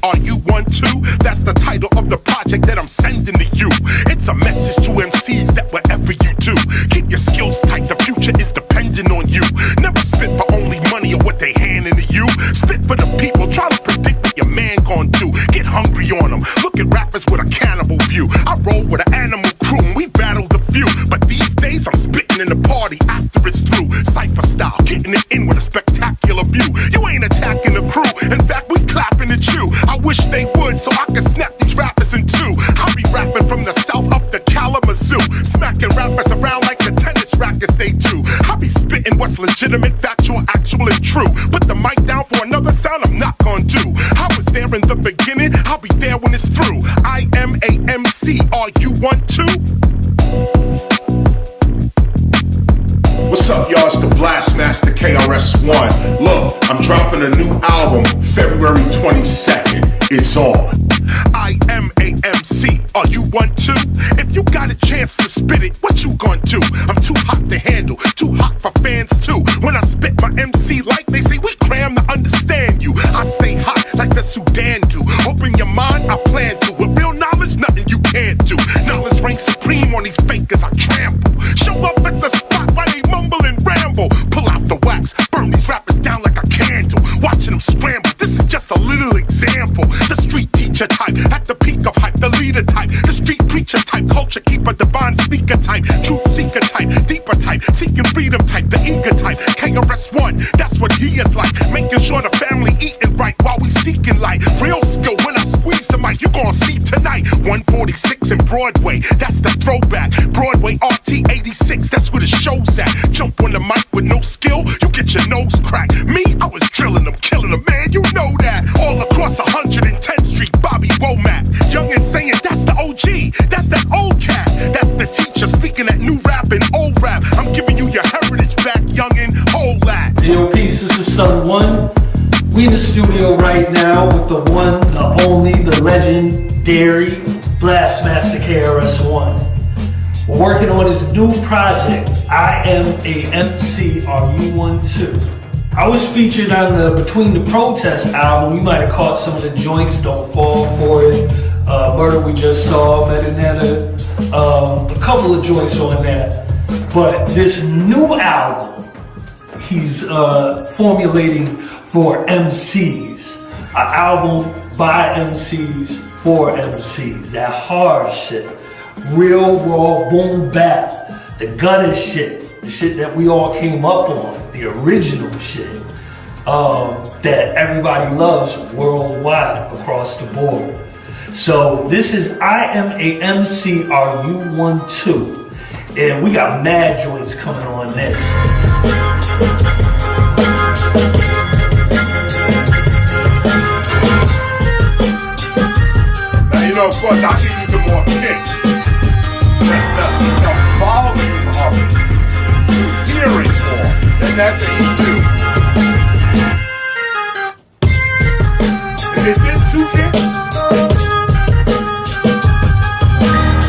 are you one too? That's the title of the project that I'm sending to you. It's a message to MCs that whatever you do, keep your skills tight, the future is dependent on you. Never spit for only money or what they handing to you. Spit for the people, try to predict what your man gon' do. Get hungry on them, look at rappers with a cannibal view. I roll with an animal crew and we battle the few. But these days I'm spitting in the party after it's through. Cypher style, getting it in with a spectacular view. You ain't attacking the crew, in fact we clapping at you. I wish they would so I could snap these rappers in two. I'll be rapping from the south up to Kalamazoo, smacking rappers around like the tennis rackets they do. I'll be spitting what's legitimate, factual, actual, and true. Put the mic down for another sound I'm not gonna do. I was there in the beginning, I'll be there when it's through. I am a MC, are you one too? What's up, y'all? It's the Blastmaster KRS-ONE. Look, I'm dropping a new album February 22nd. It's on. I am a MC. Are you one too? If you got a chance to spit it, what you gonna do? I'm too hot to handle, too hot for fans too. When I spit my MC like they say, we cram to understand you. I stay hot like the Sudan do. Open your mind, I plan to. With real knowledge, nothing you can't do. Knowledge reigns supreme on these fakers I trample. Show up at the spot while they mumble and ramble. Pull out the wax, burn these rappers down like a candle. Watching them scramble, this is just a little example. The street teacher type, at the peak of hype, the leader type, the street preacher type, culture keeper, divine speaker type, truth seeker type, deeper type, seeking freedom type, the eager type, KRS-ONE, that's what he is like, making sure the family eating right while we seeking light. Real skill when I squeeze the mic, you gon' see tonight. 146 in Broadway, that's the throwback. Broadway RT 86, that's where the show's at. Jump on the mic with no skill, you get your nose cracked. Me, I was drilling them, killing them, man, you know that. All across 110th Street, Bobby Womack. Young and saying, that's the OG, that's that old cat. That's the teacher speaking that new rap and old rap. I'm giving you your heritage back, youngin', whole lot. Yo, peace, this is Son One. We in the studio right now with the one, the only, the legendary Blastmaster KRS-ONE. We're working on his new project, I Am a MC, Are You One Too? I was featured on the Between the Protests album. You might have caught some of the joints, Don't Fall For It, Murder We Just Saw, Benedetta, a couple of joints on that. But this new album, he's formulating for MCs. An album by MCs for MCs. That hard shit. Real raw boom bap. The gutter shit. The shit that we all came up on. The original shit. That everybody loves worldwide across the board. So this is I Am a MC, Are You One Too? And we got mad joints coming on this. Now you know, of course, I can use some more kicks. That's the volume of it. You hear it more, and that's an E2. Is it two kicks?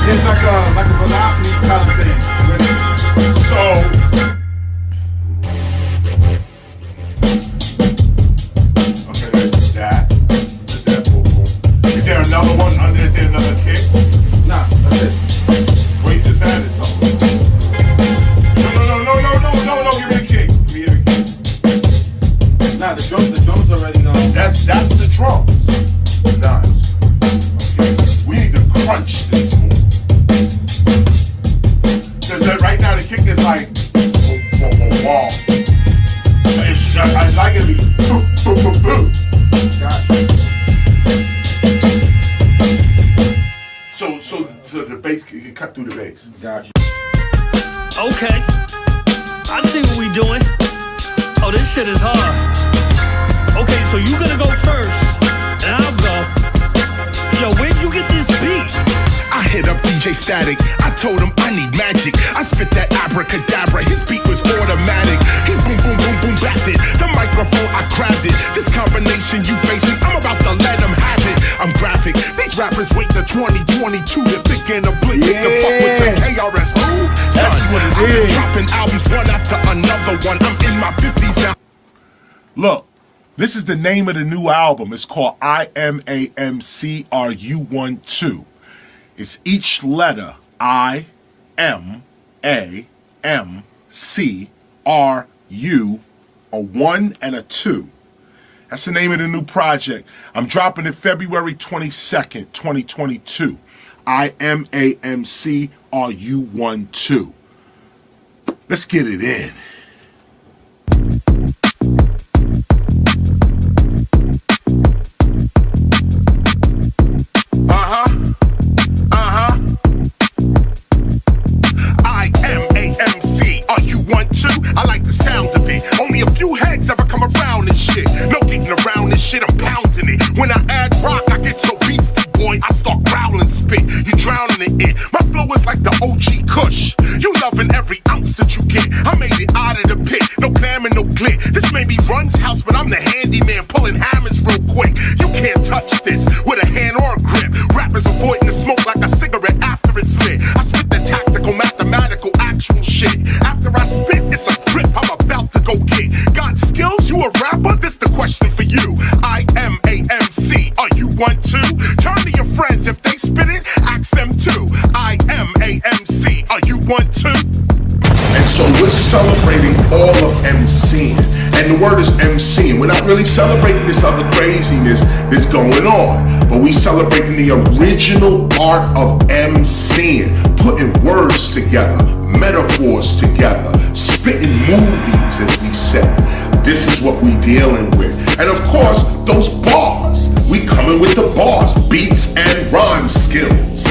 It's like a velocity kind of thing. So, okay, there's that. There's that boom boom. Is there another one under? Is there another kick? Nah, that's it. Well, you just added something. No, give me a kick. Nah, the drums already gone. That's the drums. Nice. Okay. We need to crunch this more. Because right now the kick is like wall. I like it to be so the bass you can cut through the bass. Gotcha. Okay, I see what we doing. Oh, this shit is hard. Okay, so you gonna go first, and I'll go. Yo, where'd you get this beat? I hit up DJ Static, I told him I need magic. I spit that abracadabra, his beat was automatic. He boom, boom, boom, boom, backed it. The microphone, I grabbed it. This combination you facing, I'm about to let him have it. I'm graphic, these rappers wait to 2022 to pick in a blink. Yeah. The fuck with the KRS, who? That's what it is. Dropping albums one after another one, I'm in my 50s now. Look, This is the name of the new album. It's called IMAMCRU12. It's each letter IMAMCRU, a 1 and a 2. That's the name of the new project. I'm dropping it February 22nd, 2022. IMAMCRU12. Let's get it in. I like the sound of it. Only a few heads ever come around this shit. No getting around this shit, I'm pounding it. When I add rock, I get so beastie, boy. I start growling spit. You drowning in it. My flow is like the OG Kush. You loving every ounce that you get. I made it out of the pit. No glamour, no glit. This may be Run's house, but I'm the handyman pulling hammers real quick. You can't touch this with a hand or a grip. Rappers avoiding the smoke like a cigarette after it's lit. I spit the tactical, mathematical, actual shit. After I spit, it's a grip I'm about to go get. Got skills? You a rapper? This the question for you. IMAMC, are you one too? Turn to your friends, if they spit it, ask them too. IMAMC, are you one too? And so we're celebrating all of MCing. And the word is MCing. We're not really celebrating this other craziness that's going on, but we celebrating the original art of MCing. Putting words together, metaphors together, spitting movies, as we said. This is what we dealing with. And of course, those bars. We coming with the bars, beats and rhyme skills.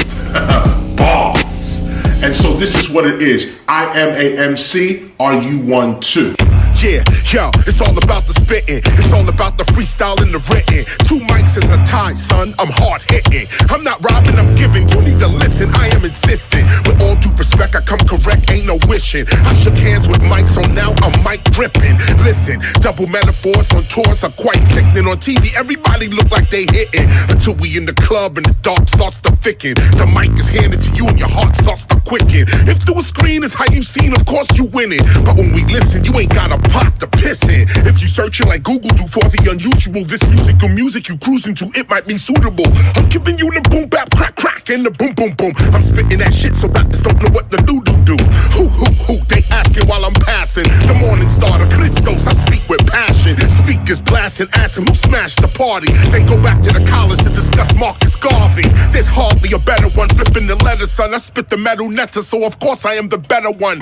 Bars. And so this is what it is. IMAMC, are you one too? Yeah, yo, it's all about the spitting. It's all about the freestyle and the written. 2 mics is a tie, son, I'm hard hitting. I'm not robbing, I'm giving, you need to listen, I am insistent. With all due respect, I come correct, ain't no wishing. I shook hands with mics, so now I'm mic gripping. Listen, double metaphors on tours are quite sickening. On TV, everybody look like they hitting. Until we in the club and the dark starts to thicken. The mic is handed to you and your heart starts to quicken. If through a screen is how you seen, of course you winning. But when we listen, you ain't got a pot to piss in. If you searching like Google do for the unusual, this music you cruising to, it might be suitable. I'm giving you the boom bap crack crack and the boom boom boom. I'm spitting that shit so rappers don't know what the do. Who, they asking while I'm passing. The morning starter, Christos, I speak with passion. Speakers blasting, asking who smashed the party. Then go back to the college to discuss Marcus Garvey. There's hardly a better one, flipping the letter, son. I spit the metal netter, so of course I am the better one.